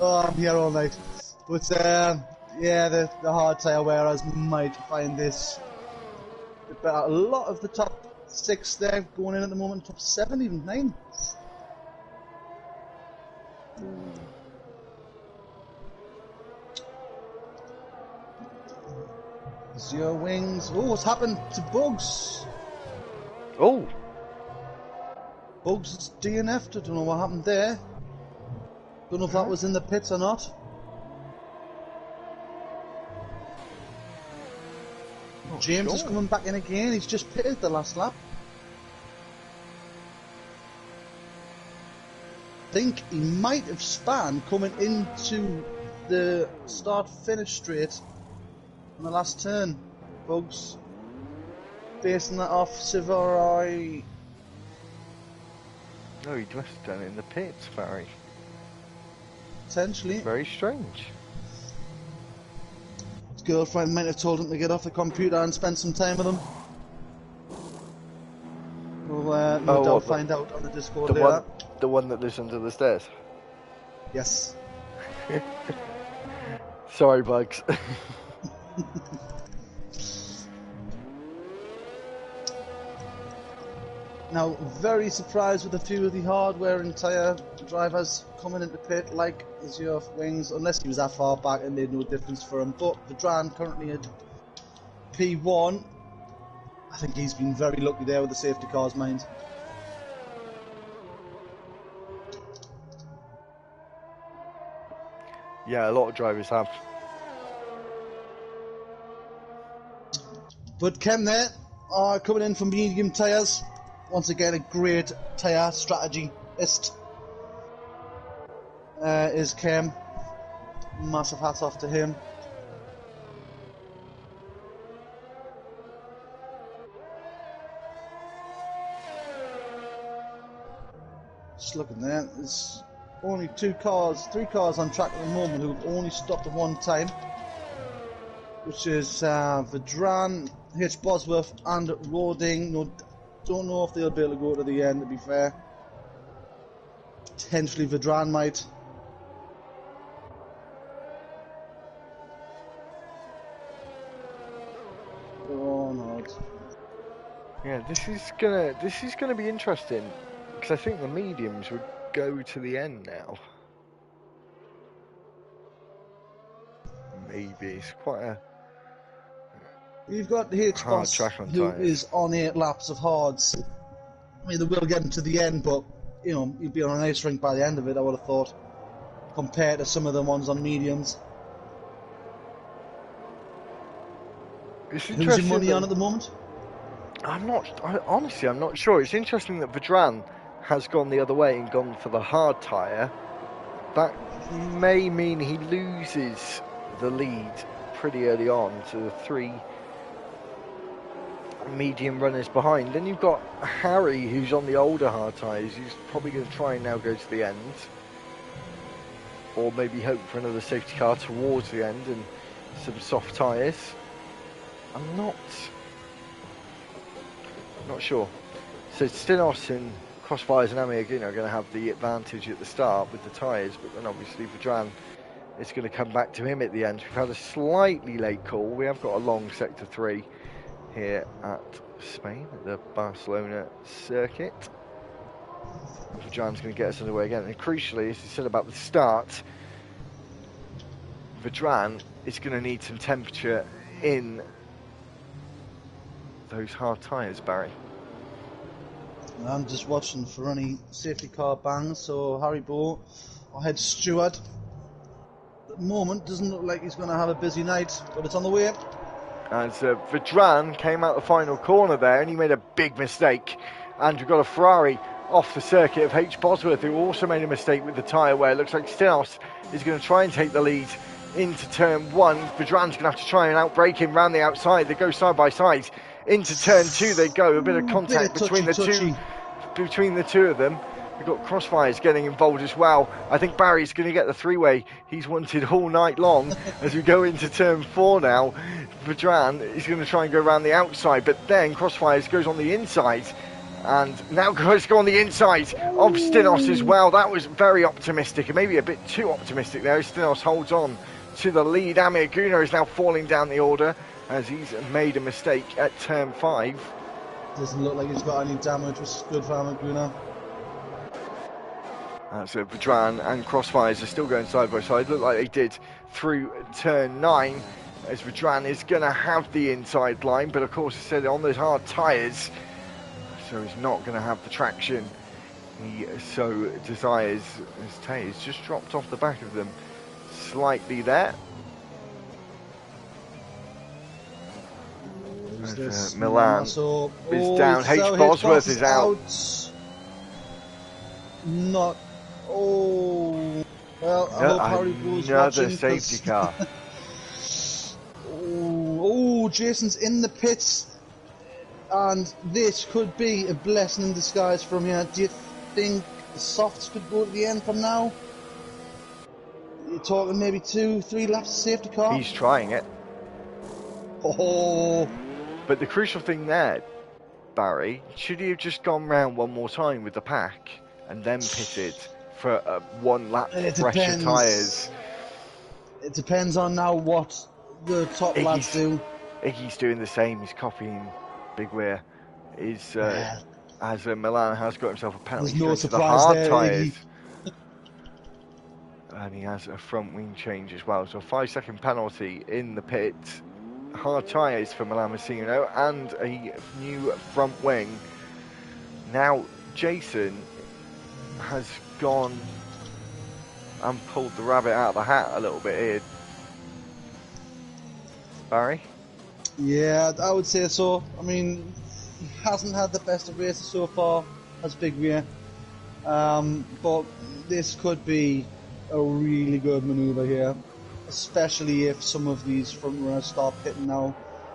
Oh, I'm here all night. But yeah, the hard tyre wearers might find this a bit better. A lot of the top 6 there going in at the moment, top 7, even 9. Zero wings. Oh, what's happened to Bugs? Oh! Bugs is DNF'd. I don't know what happened there. Don't know if that was in the pits or not. James is coming back in again. He's just pitted the last lap. I think he might have spun coming into the start-finish straight on the last turn. Bugs basing that off Sivarai. No, he must have done it in the pits, Barry. Potentially. Very strange. His girlfriend might have told him to get off the computer and spend some time with him. We'll no doubt find out on the Discord later. The one that lives under the stairs? Yes. Sorry, Bugs. Now, very surprised with a few of the hardware and tyre drivers coming into pit, like Azure Wings, unless he was that far back, it made no difference for him. But Vedran currently at P1. I think he's been very lucky there with the safety cars, mind. Yeah, a lot of drivers have. But Ken there, coming in from medium tyres. Once again, a great tyre strategist is Kem. Massive hats off to him. Just looking there, there's only 3 cars on track at the moment who've only stopped at one time, which is Vedran, H. Bosworth and Roding. No, don't know if they'll be able to go to the end, to be fair. Potentially Vedran might. Oh no. Yeah, this is gonna be interesting because I think the mediums would go to the end now. AB. It's quite a You've got hard H-Boss, track on who tyres. is on 8 laps of hards. I mean, they will get him to the end, but, you know, he'd be on an ice rink by the end of it, I would have thought, compared to some of the ones on mediums. It's Who's your interesting money that on at the moment? honestly, I'm not sure. It's interesting that Vedran has gone the other way and gone for the hard tyre. That may mean he loses the lead pretty early on to the 3 medium runners behind. Then you've got Harry, who's on the older hard tyres, who's probably going to try and now go to the end. Or maybe hope for another safety car towards the end and some soft tyres. I'm not sure. So Stinos and Crossfires and Amiaguna are going to have the advantage at the start with the tyres, but then obviously Vedran is going to come back to him at the end. We've had a slightly late call. We have got a long sector 3 here at Spain, at the Barcelona circuit. Vedran's going to get us underway again. And crucially, as you said about the start, Vedran is going to need some temperature in those hard tyres, Barry. I'm just watching for any safety car bangs, so Harry Bow, our head steward, at the moment doesn't look like he's going to have a busy night, but it's on the way. As Vedran came out the final corner there, and he made a big mistake. And we've got a Ferrari off the circuit of H. Bosworth, who also made a mistake with the tyre, where it looks like Stinos is going to try and take the lead into turn 1. Vedran's going to have to try and outbrake him round the outside. They go side by side. Into turn 2 they go. A bit of contact between the two of them. We've got Crossfires getting involved as well. I think Barry's going to get the 3-way he's wanted all night long. As we go into turn 4 now, Vedran is going to try and go around the outside, but then Crossfires goes on the inside. And now goes to go on the inside of Stinos as well. That was very optimistic, and maybe a bit too optimistic there. Stinos holds on to the lead. Amiaguna is now falling down the order as he's made a mistake at turn 5. Doesn't look like he's got any damage, which is good for Amiaguna. So Vedran and Crossfires are still going side by side. Look like they did through turn 9. As Vedran is going to have the inside line, but of course, I said on those hard tyres, so he's not going to have the traction he so desires. His tyres just dropped off the back of them slightly there. Milan is down. H. Bosworth is out. Not. Oh. Well, I hope Harry Bow's another watching, safety car. Oh, Jason's in the pits. And this could be a blessing in disguise from here. Do you think the softs could go to the end from now? You're talking maybe 2-3 laps of safety car? He's trying it. Oh. But the crucial thing there, Barry, should he have just gone round one more time with the pack and then pitted for 1 lap fresher tyres? It depends on now what the top lads do. Iggy's doing the same. He's copying Big Weir. As Milan has got himself a penalty. There's no to the surprise hard there, tyres. And he has a front wing change as well. So a 5-second penalty in the pit. Hard tyres for Milan Masino and a new front wing. Now Jason has gone and pulled the rabbit out of the hat a little bit here. Barry? Yeah, I would say so. I mean, he hasn't had the best of races so far as Big Rear. But this could be a really good manoeuvre here, especially if some of these front runners start pitting now.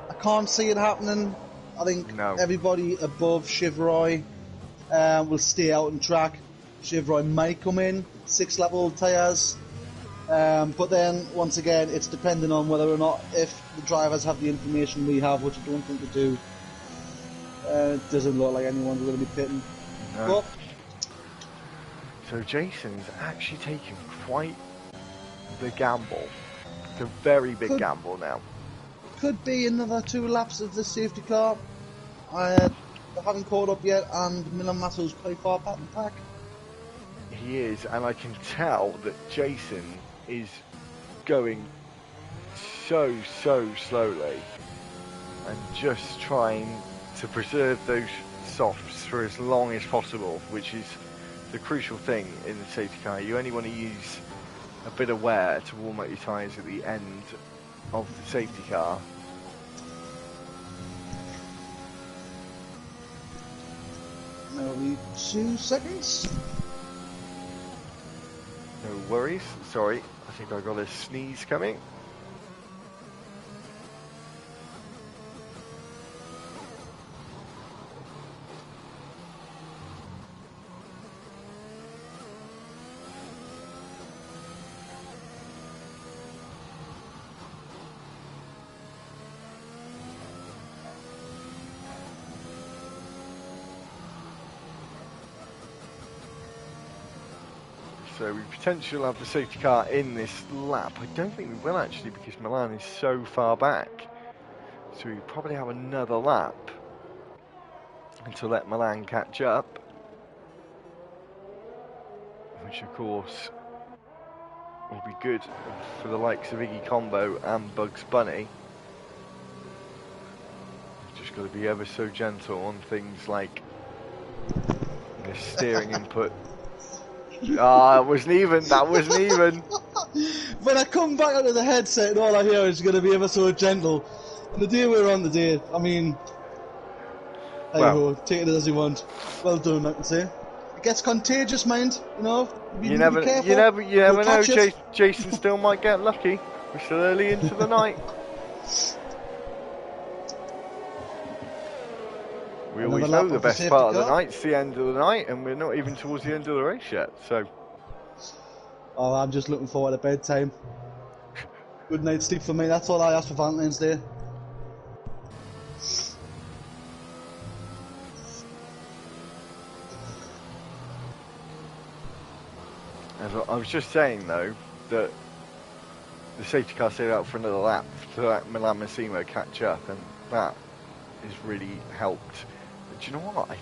I can't see it happening. I think everybody above Chivroy will stay out on track. Chivroy might come in, 6-lap old tyres. But then, once again, it's dependent on whether or not, if the drivers have the information we have, which I don't think they do. It doesn't look like anyone's going to be pitting. No. But, so Jason's actually taken quite the gamble. It's a very big gamble now. Could be another 2 laps of the safety car. They haven't caught up yet, and Milan Masso's quite far back in the pack. He is, and I can tell that Jason is going so slowly and just trying to preserve those softs for as long as possible, which is the crucial thing in the safety car. You only want to use a bit of wear to warm up your tyres at the end of the safety car. Maybe 2 seconds. No worries. Sorry, I think I got a sneeze coming. So we potentially have the safety car in this lap. I don't think we will actually, because Milan is so far back. So we probably have another lap to let Milan catch up. Which of course will be good for the likes of Iggy Combo and Bugs Bunny. Just got to be ever so gentle on things like the steering input. Ah, it wasn't even. That wasn't even. When I come back out of the headset and all I hear is going to be ever so gentle. And the day we're on today, I mean, take it as you want. Well done, I can say. It gets contagious, mind. You know. You never know. Jason still might get lucky. We're still early into the night. We always know the best part of the night's the end of the night, and we're not even towards the end of the race yet. So. Oh, I'm just looking forward to bedtime. Good night's sleep for me. That's all I ask for Valentine's Day. As I was just saying though, that the safety car stayed out for another lap to let Milan Massimo catch up, and that has really helped. But do you know what? I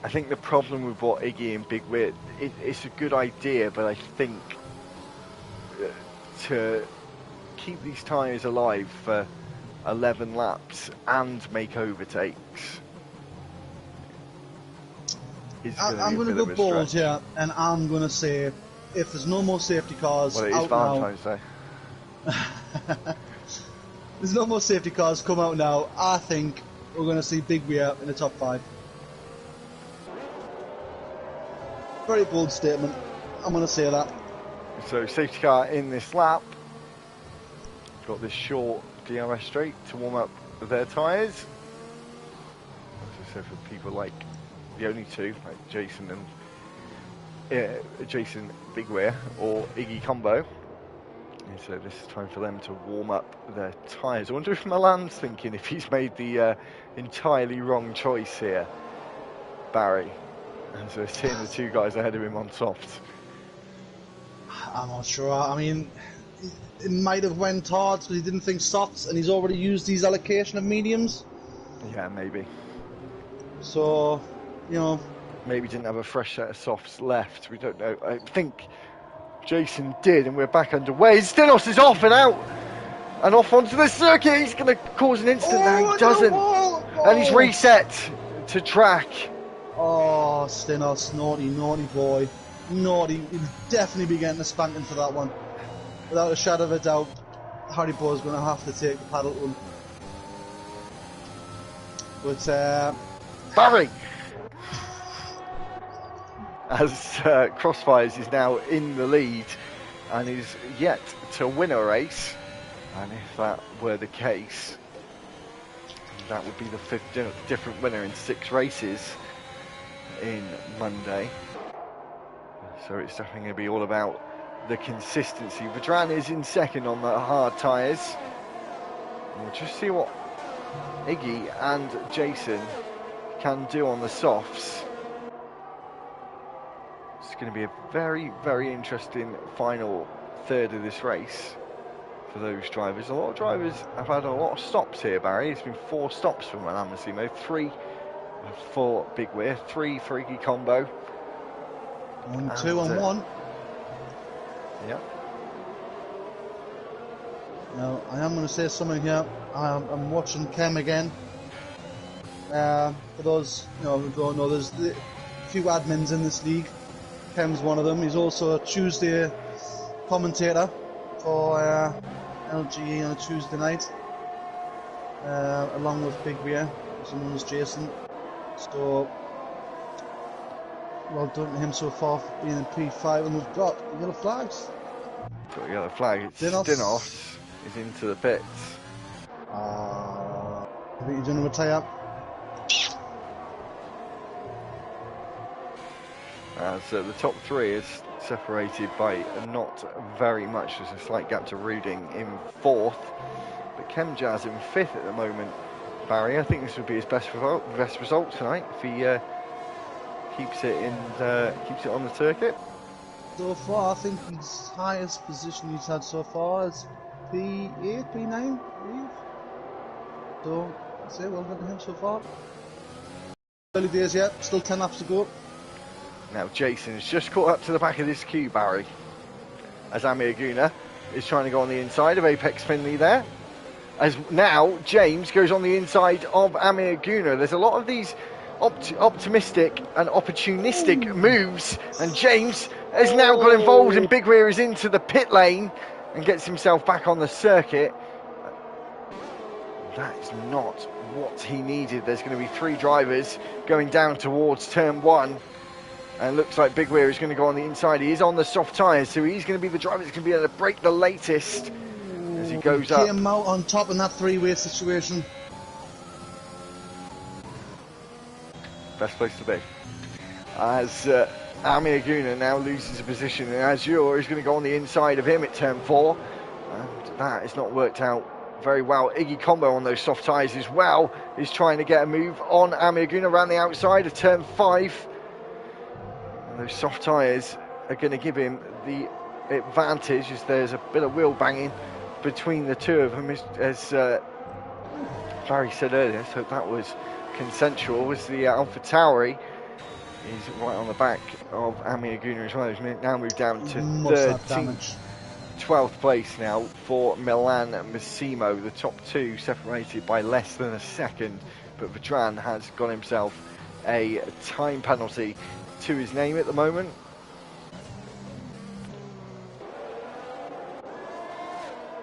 think the problem with what Iggy and Big Weir, it's a good idea, but I think to keep these tyres alive for 11 laps and make overtakes is going to be I'm going to go bold here, and I'm going to say, if there's no more safety cars out now... Well, it is Valentine's Day. There's no more safety cars come out now, I think we're going to see Big Weir in the top 5. Very bold statement. I'm going to say that. So safety car in this lap. Got this short DRS straight to warm up their tyres. As I said, for people like the only two, like Jason and Jason Big Weir or Iggy Combo. And so this is time for them to warm up their tyres. I wonder if Milan's thinking if he's made the entirely wrong choice here, Barry. And so seeing the two guys ahead of him on softs. I'm not sure. I mean, it might have went hard because he didn't think softs, and he's already used these allocation of mediums. Yeah, maybe. So, you know, maybe didn't have a fresh set of softs left. We don't know. I think Jason did, and we're back underway. Stinos is off and out, and off onto the circuit. He's going to cause an incident. Now he doesn't, and he's reset to track. Oh, Stinos, naughty boy. Naughty. He'll definitely be getting a spanking for that one. Without a shadow of a doubt, Harry Bo's going to have to take the paddle to him. But, Barry! As Crossfires is now in the lead and is yet to win a race. And if that were the case, that would be the 5th different winner in 6 races in Monday. So it's definitely going to be all about the consistency. Vedran is in second on the hard tyres. We'll just see what Iggy and Jason can do on the softs. It's going to be a very, very interesting final third of this race for those drivers. A lot of drivers have had a lot of stops here, Barry. It's been 4 stops for Milan Massimo, 3 for Big Weir, 3 for Iggy Combo. 2 on 1. Yeah. Now, I am going to say something here. I'm watching Kem again. For those who don't know, there's a few admins in this league. Kem's one of them. He's also a Tuesday commentator for LGE on a Tuesday night, along with Big Beer, also known as Jason. So, well done to him so far for being in P5, and we've got yellow flags. Got a yellow flag. It's Stinos is into the pits. I think he's going to retire. So the top three is separated by not very much. There's a slight gap to Ruding in fourth, but Chemjazz in fifth at the moment. Barry, I think this would be his best result tonight if he keeps it on the circuit. So far, I think his highest position he's had so far is P8, P9, I believe. So, I'd say well done to him so far. Early days yet, still 10 laps to go. Now Jason has just caught up to the back of this queue, Barry, as Amir Guna is trying to go on the inside of Apex Finley there. As now James goes on the inside of Amir Guna. There's a lot of these optimistic and opportunistic moves, and James has now got involved, and Big Rear is into the pit lane and gets himself back on the circuit. That is not what he needed. There's going to be three drivers going down towards turn one, and looks like Big Rear is going to go on the inside. He is on the soft tyres, so he's going to be the driver that's going to be able to break the latest as he goes up. Came out on top in that three-way situation. Best place to be. As Amir Guna now loses a position, and Azure is going to go on the inside of him at turn four, and that has not worked out very well. Iggy Combo on those soft tyres as well is trying to get a move on Amir Guna around the outside of turn five. And those soft tyres are going to give him the advantage, as there's a bit of wheel banging between the two of them, as Barry said earlier, so that was consensual, as the Alpha Tauri is right on the back of Amir Guna as well. He's now moved down to 13th, 12th place now for Milan Massimo. The top two separated by less than a second, but Vedran has got himself a time penalty to his name at the moment.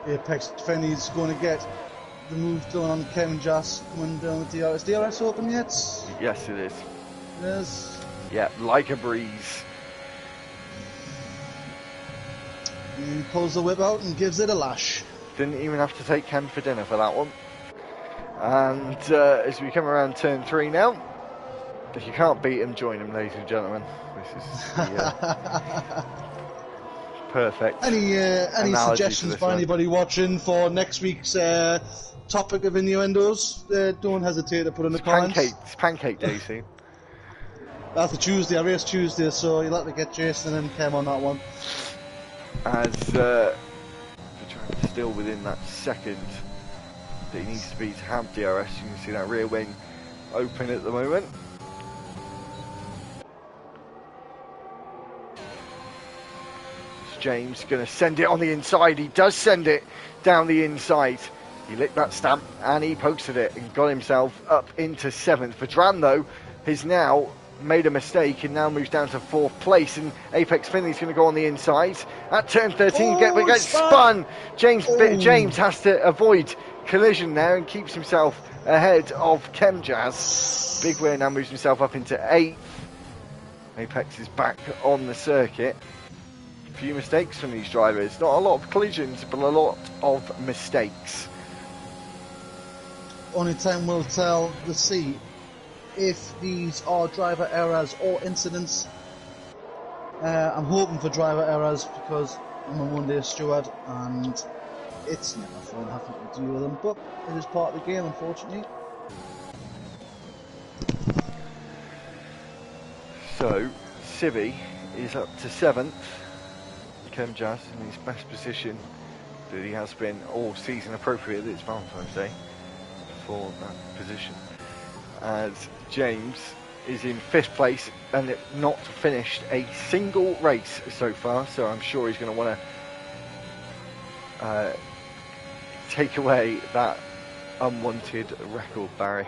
Apex Finley's going to get the move done on Kevin Joss coming down with DRS. DRS open yet? Yes, it is. It is. Yeah, like a breeze. He pulls the whip out and gives it a lash. Didn't even have to take Ken for dinner for that one. And as we come around turn three now, if you can't beat him, join him, ladies and gentlemen. This is the perfect. Any suggestions by anybody watching for next week's topic of innuendos? Don't hesitate to put in the comments. It's pancake day soon. That's a Tuesday. I race Tuesday, so you'll have to get Jason and Kem on that one. As still within that second that he needs to be to have DRS. You can see that rear wing open at the moment. James going to send it on the inside. He does send it down the inside. He licked that stamp and he pokes at it and got himself up into seventh. Vedran, though, has now made a mistake and now moves down to fourth place, and Apex Finley's going to go on the inside at turn 13. Gets spun. James has to avoid collision there and keeps himself ahead of Chemjazz. Big Ware now moves himself up into eighth. Apex is back on the circuit. A few mistakes from these drivers. Not a lot of collisions, but a lot of mistakes. Only time will tell to see if these are driver errors or incidents. I'm hoping for driver errors because I'm a one-day steward and it's never fun having to deal with them, but it is part of the game, unfortunately. So, Civi is up to seventh. Chemjazz in his best position that he has been all season, appropriate that it's Valentine's Day for that position. As James is in 5th place and not finished a single race so far, so I'm sure he's going to want to take away that unwanted record, Barry.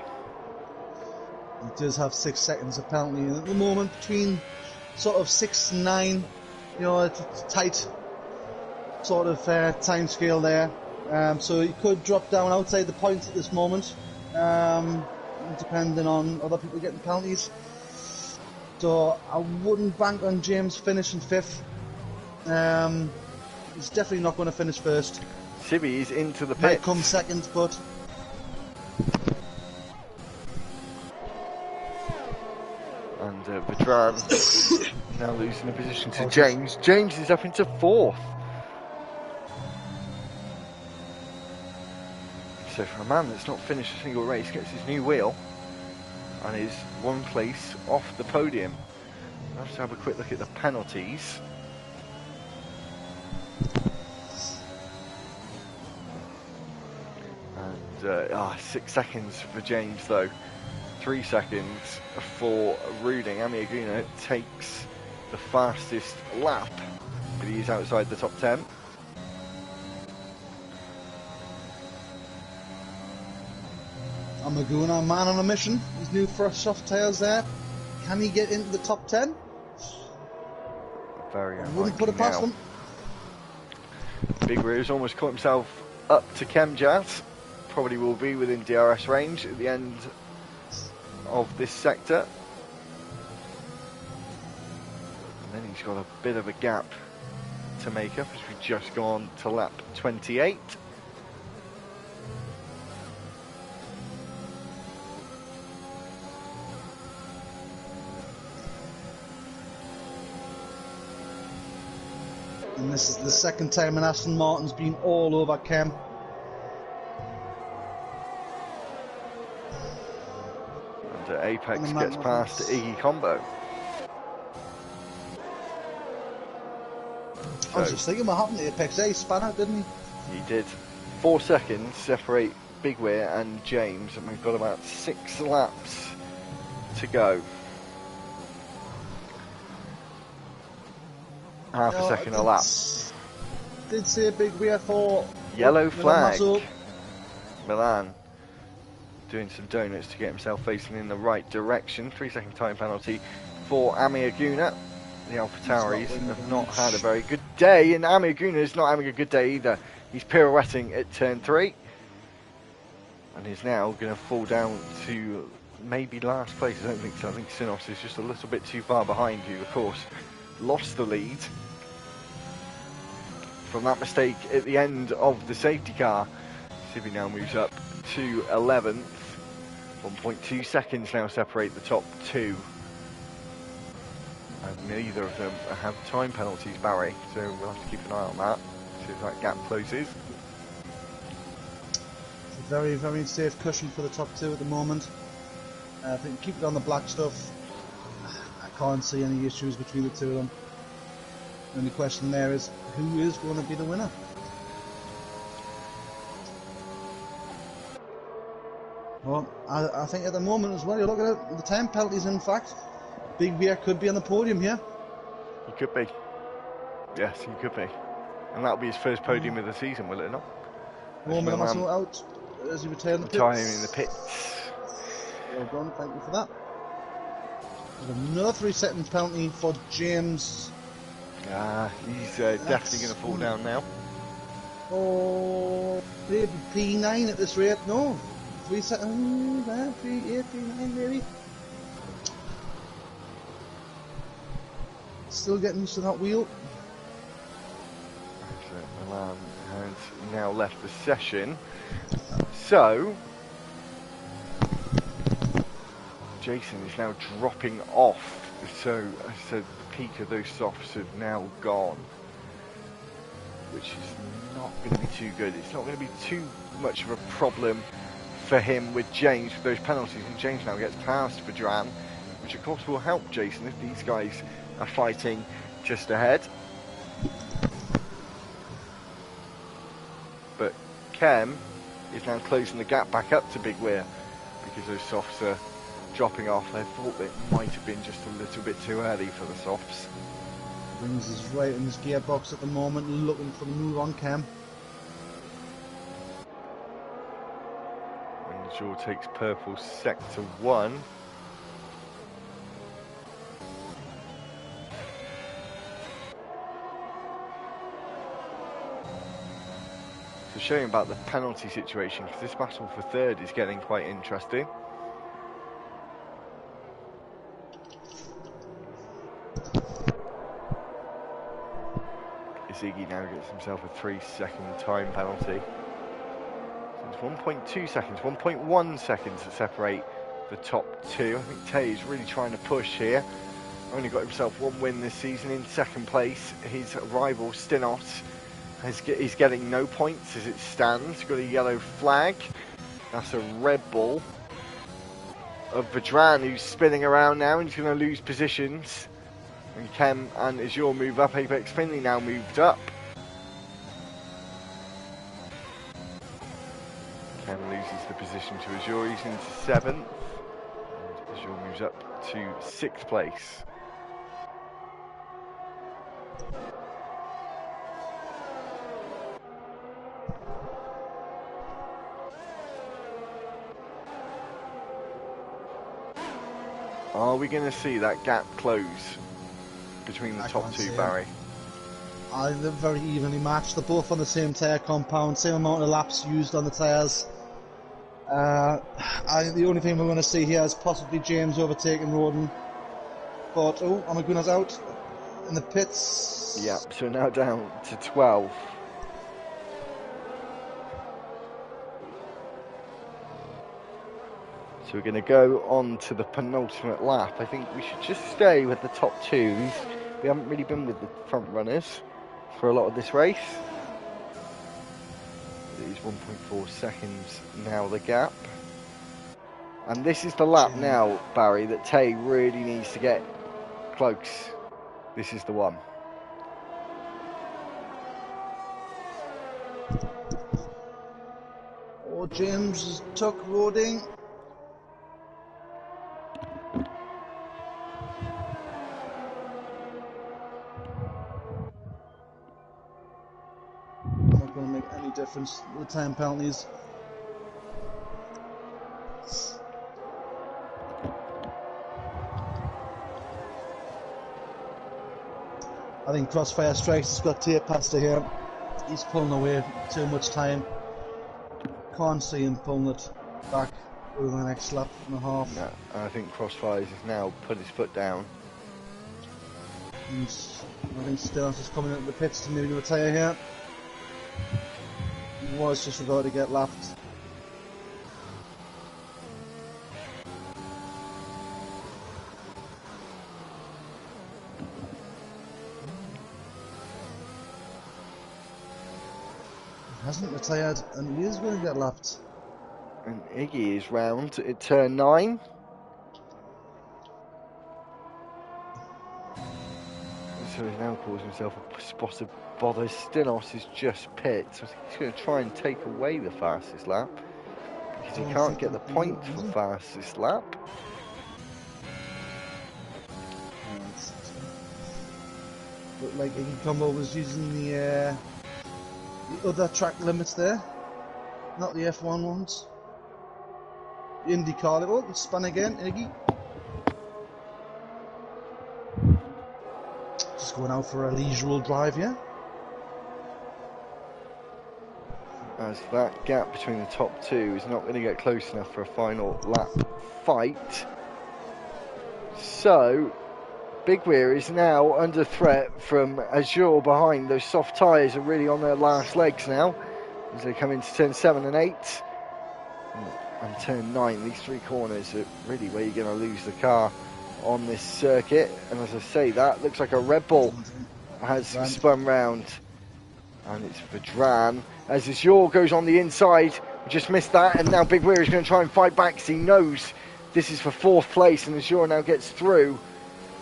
He does have 6 seconds of penalty, and at the moment between sort of 6 and 9, you know, it's a tight sort of time scale there. So he could drop down outside the points at this moment, depending on other people getting penalties. So I wouldn't bank on James finishing 5th. He's definitely not going to finish first. Sibby is into the pits. Might come second, but and Vedran now losing the position to James. James is up into 4th. So for a man that's not finished a single race, gets his new wheel and is 1 place off the podium. I'll have to have a quick look at the penalties. And 6 seconds for James though. 3 seconds for Ruding. Amiaguna takes the fastest lap, but he is outside the top 10. Amiaguna, man on a mission. His new fresh soft tyres there. Can he get into the top 10? Very unlikely. Wouldn't put it past him. Big Rear's almost caught himself up to Chemjazz. Probably will be within DRS range at the end of this sector. And then he's got a bit of a gap to make up as we've just gone to lap 28. And this is the second time in Aston Martin's been all over Chem. And Apex gets past Iggy Combo. I was just thinking what happened to Apex. He span out, didn't he? He did. 4 seconds separate Big Weir and James, and we've got about 6 laps to go. Half a second a lap. Did see a Big Weir for yellow flag. Milan doing some donuts to get himself facing in the right direction. 3 second time penalty for Amiaguna. The AlphaTauris have not had a very good day, and Amiaguna is not having a good day either. He's pirouetting at turn 3 and is now going to fall down to maybe last place. I don't think so. I think Synos is just a little bit too far behind you, of course. Lost the lead from that mistake at the end of the safety car. Sibby now moves up to 11th. 1.2 seconds now separate the top 2. And neither of them have time penalties, Barry, so we'll have to keep an eye on that, see if that gap closes. It's a very, very safe cushion for the top 2 at the moment. I think keep it on the black stuff. I can't see any issues between the 2 of them. The only question there is, who is going to be the winner? Well, I think at the moment as well, you're looking at the time penalties, in fact. Big Bear could be on the podium here. He could be. Yes, he could be. And that'll be his first podium of the season, will it not? Roman also out as he returned the pits. Time in the pits. Well done, thank you for that. There's another 3 seconds penalty for James. He's definitely going to fall down now. Oh, maybe P9 at this rate. No, 3 seconds, P8, P9 maybe. Still getting used to that wheel. So Milan has now left the session. So Jason is now dropping off. So I said the peak of those softs have now gone, which is not going to be too good. It's not going to be too much of a problem for him with James with those penalties, and James now gets past Vedran, which of course will help Jason if these guys are fighting just ahead. But Chem is now closing the gap back up to Big Weir because those softs are dropping off. I thought it might have been just a little bit too early for the softs. Wings is right in his gearbox at the moment, looking for the move on cam. Windsor takes purple sector 1. So showing about the penalty situation, because this battle for third is getting quite interesting. Ziggy now gets himself a 3-second time penalty. So it's 1.2 seconds, 1.1 seconds to separate the top two. I think Tay is really trying to push here. Only got himself one win this season in second place. His rival Stinos is getting no points as it stands. Got a yellow flag. That's a red ball of Vedran, who's spinning around now and he's going to lose positions. And Kem and Azure move up. Apex Finley now moved up. Kem loses the position to Azure. He's into 7th. And Azure moves up to 6th place. Are we going to see that gap close between the top two, Barry? They're very evenly matched. They're both on the same tyre compound, same amount of laps used on the tyres. The only thing we're going to see here is possibly James overtaking Roden. But, oh, Amaguna's out in the pits. Yeah, so now down to 12. So we're going to go on to the penultimate lap. I think we should just stay with the top two. We haven't really been with the front runners for a lot of this race. It is 1.4 seconds now, the gap. And this is the lap now, Barry, that Tay really needs to get close. This is the one. Oh, James has took Roding. Not going to make any difference. The time penalties. I think Crossfire Strikes has got Tay past here. He's pulling away too much time. Can't see him pulling it back over the next lap and a half. No, I think Crossfires has now put his foot down. And I think Stinos is coming into the pits to maybe retire here. He was just about to get lapped. Hasn't retired and he is going to get lapped. And Iggy is round at turn 9. So he now calls himself a spot of bother. Stinos is just pit, so he's going to try and take away the fastest lap because he can't get the point for fastest lap. Looked like Iggy Combo was using the other track limits there, not the F1 ones. The IndyCar, oh, it's spun again, Iggy. Just going out for a leisurely drive, yeah? As that gap between the top two is not going to get close enough for a final lap fight. So, Big Weir is now under threat from Azure behind. Those soft tyres are really on their last legs now as they come into turn 7 and 8 and turn 9. These three corners are really where you're going to lose the car on this circuit. And as I say, that looks like a Red Bull has spun round, and it's Vedran as Azure goes on the inside. We just missed that, and now Big Weir is going to try and fight back because he knows this is for 4th place, and Azure now gets through.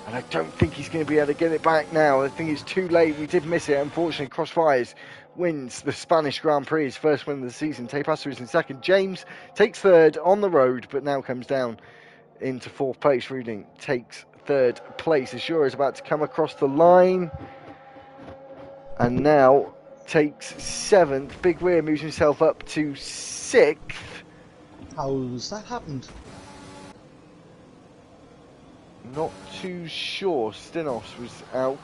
And I don't think he's going to be able to get it back now. I think it's too late. We did miss it. Unfortunately, Crossfires wins the Spanish Grand Prix, his first win of the season. Tepasser is in second. James takes third on the road, but now comes down into 4th place. Reading takes 3rd place. Azure is about to come across the line. And now takes 7th. Big Rear moves himself up to 6th. How's that happened? Not too sure. Stinos was out.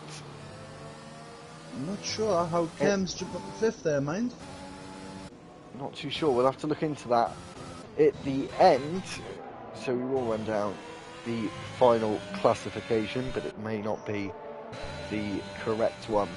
I'm not sure how Kem's jumped up to 5th there, mind. Not too sure. We'll have to look into that at the end. So we will run down the final classification, but it may not be the correct one.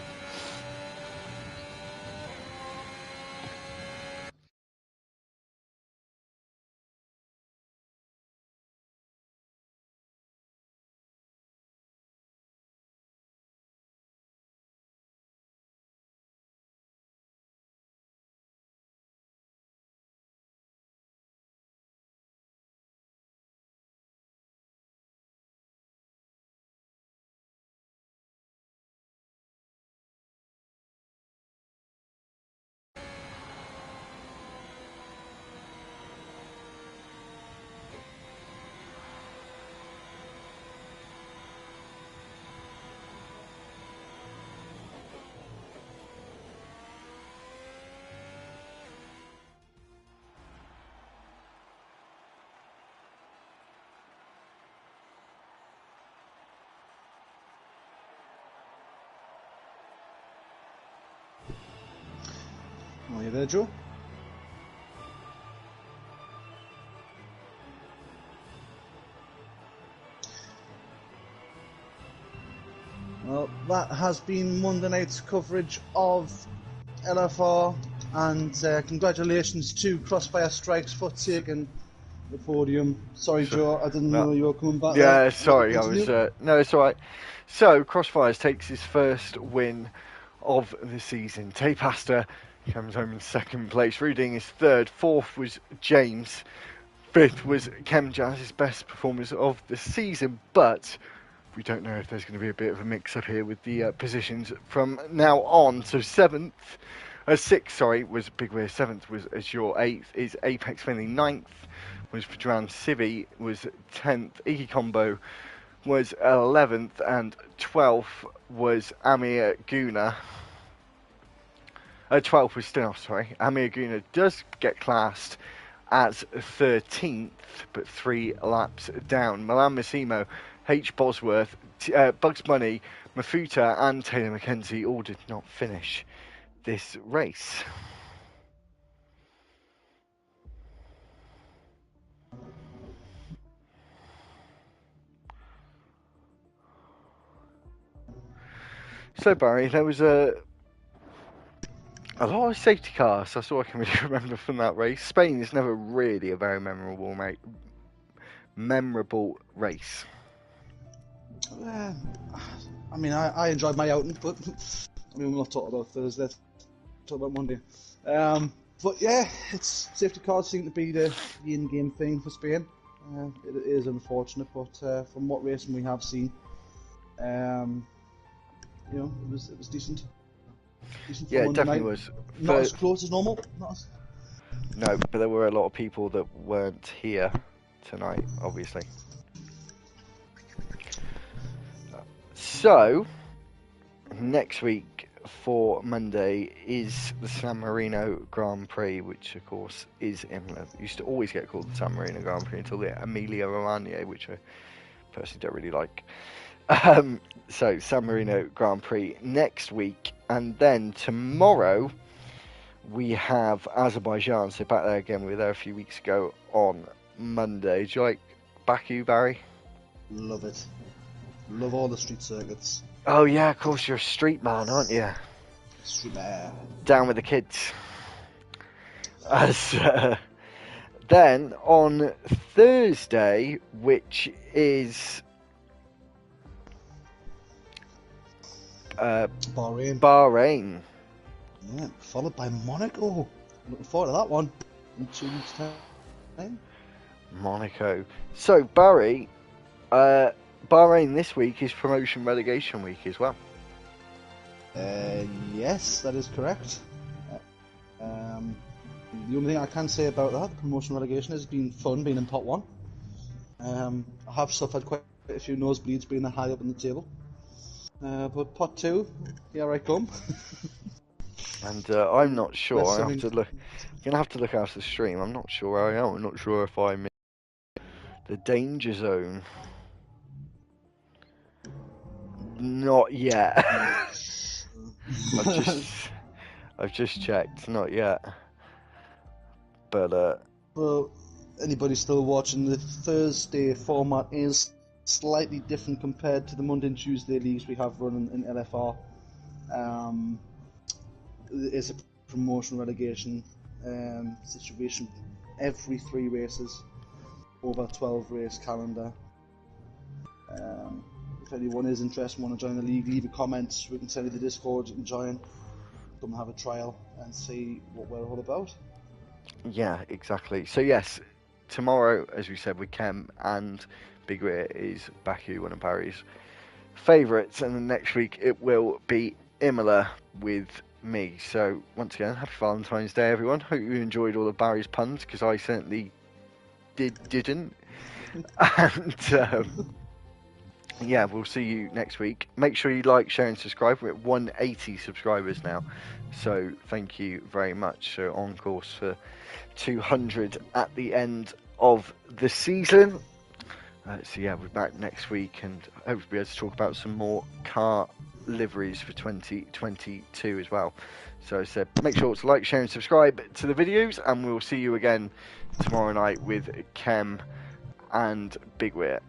Are you there, Joe? Well, that has been Monday night's coverage of LFR, and congratulations to Crossfire Strikes for taking the podium. Sorry, Joe, I didn't know you were coming back. Yeah, there. sorry, I was. No, it's all right. So, Crossfires takes his first win of the season. Tapasta comes home in 2nd place. Reading is 3rd. 4th was James. 5th was Kemjaz, his best performance of the season. But we don't know if there's going to be a bit of a mix-up here with the positions from now on. So 6th, was Big Rear. 7th was Azure. 8th is Apex Finley. 9th was Padran Civi. Was 10th. Iki Combo was 11th, and 12th was Amir Guna. 12th was Stinos, sorry. Amir Guna does get classed as 13th, but 3 laps down. Milan Massimo, H. Bosworth, Bugs Bunny, Mafuta, and Taylor McKenzie all did not finish this race. So, Barry, there was a lot of safety cars. That's all I can really remember from that race. Spain is never really a very memorable race. I mean, I enjoyed my outing, but I mean, we'll not talk about Thursday. Let's talk about Monday. But yeah, it's safety cars seem to be the in-game thing for Spain. It is unfortunate, but from what racing we have seen, you know, it was decent. Yeah, it definitely was. Not as close as normal. No, but there were a lot of people that weren't here tonight, obviously. So, next week for Monday is the San Marino Grand Prix, which of course is used to always get called the San Marino Grand Prix until the Emilia Romagna, which I personally don't really like. So San Marino Grand Prix next week, and then tomorrow we have Azerbaijan. So back there again. We were there a few weeks ago on Monday. Do you like Baku, Barry? Love it. Love all the street circuits. Oh yeah, of course you're a street man, aren't you? Street man. Down with the kids. Then on Thursday, which is Bahrain. Yeah, followed by Monaco. Looking forward to that one in 2 weeks' time. Monaco. So Barry, Bahrain this week is promotion relegation week as well. Yes, that is correct. The only thing I can say about that, the promotion relegation, has been fun being in pot 1. I have suffered quite a few nosebleeds being high up in the table. But pot 2, here I come. And I'm not sure. I have Wrestling. to look. You're gonna have to look after the stream. I'm not sure where I am. I'm not sure if I'm in the danger zone. Not yet. I've just checked. Not yet. But Well, anybody still watching, the Thursday format is slightly different compared to the Monday and Tuesday leagues we have running in LFR. It's a promotion relegation situation every 3 races over a 12 race calendar. If anyone is interested and want to join the league, leave a comment. We can send you the Discord, you can join, come and have a trial and see what we're all about. yeah, exactly. So yes, tomorrow, as we said, with Kem and Big Rear is Baku, one of Barry's favourites, and then next week it will be Imola with me. So once again, happy Valentine's Day, everyone. Hope you enjoyed all of Barry's puns, because I certainly didn't. And yeah, we'll see you next week. Make sure you like, share, and subscribe. We're at 180 subscribers now, so thank you very much. So on course for 200 at the end of the season. So yeah, we're back next week, and hopefully be able to talk about some more car liveries for 2022 as well. So I said, make sure to like, share, and subscribe to the videos, and we'll see you again tomorrow night with Kem and Big Weir.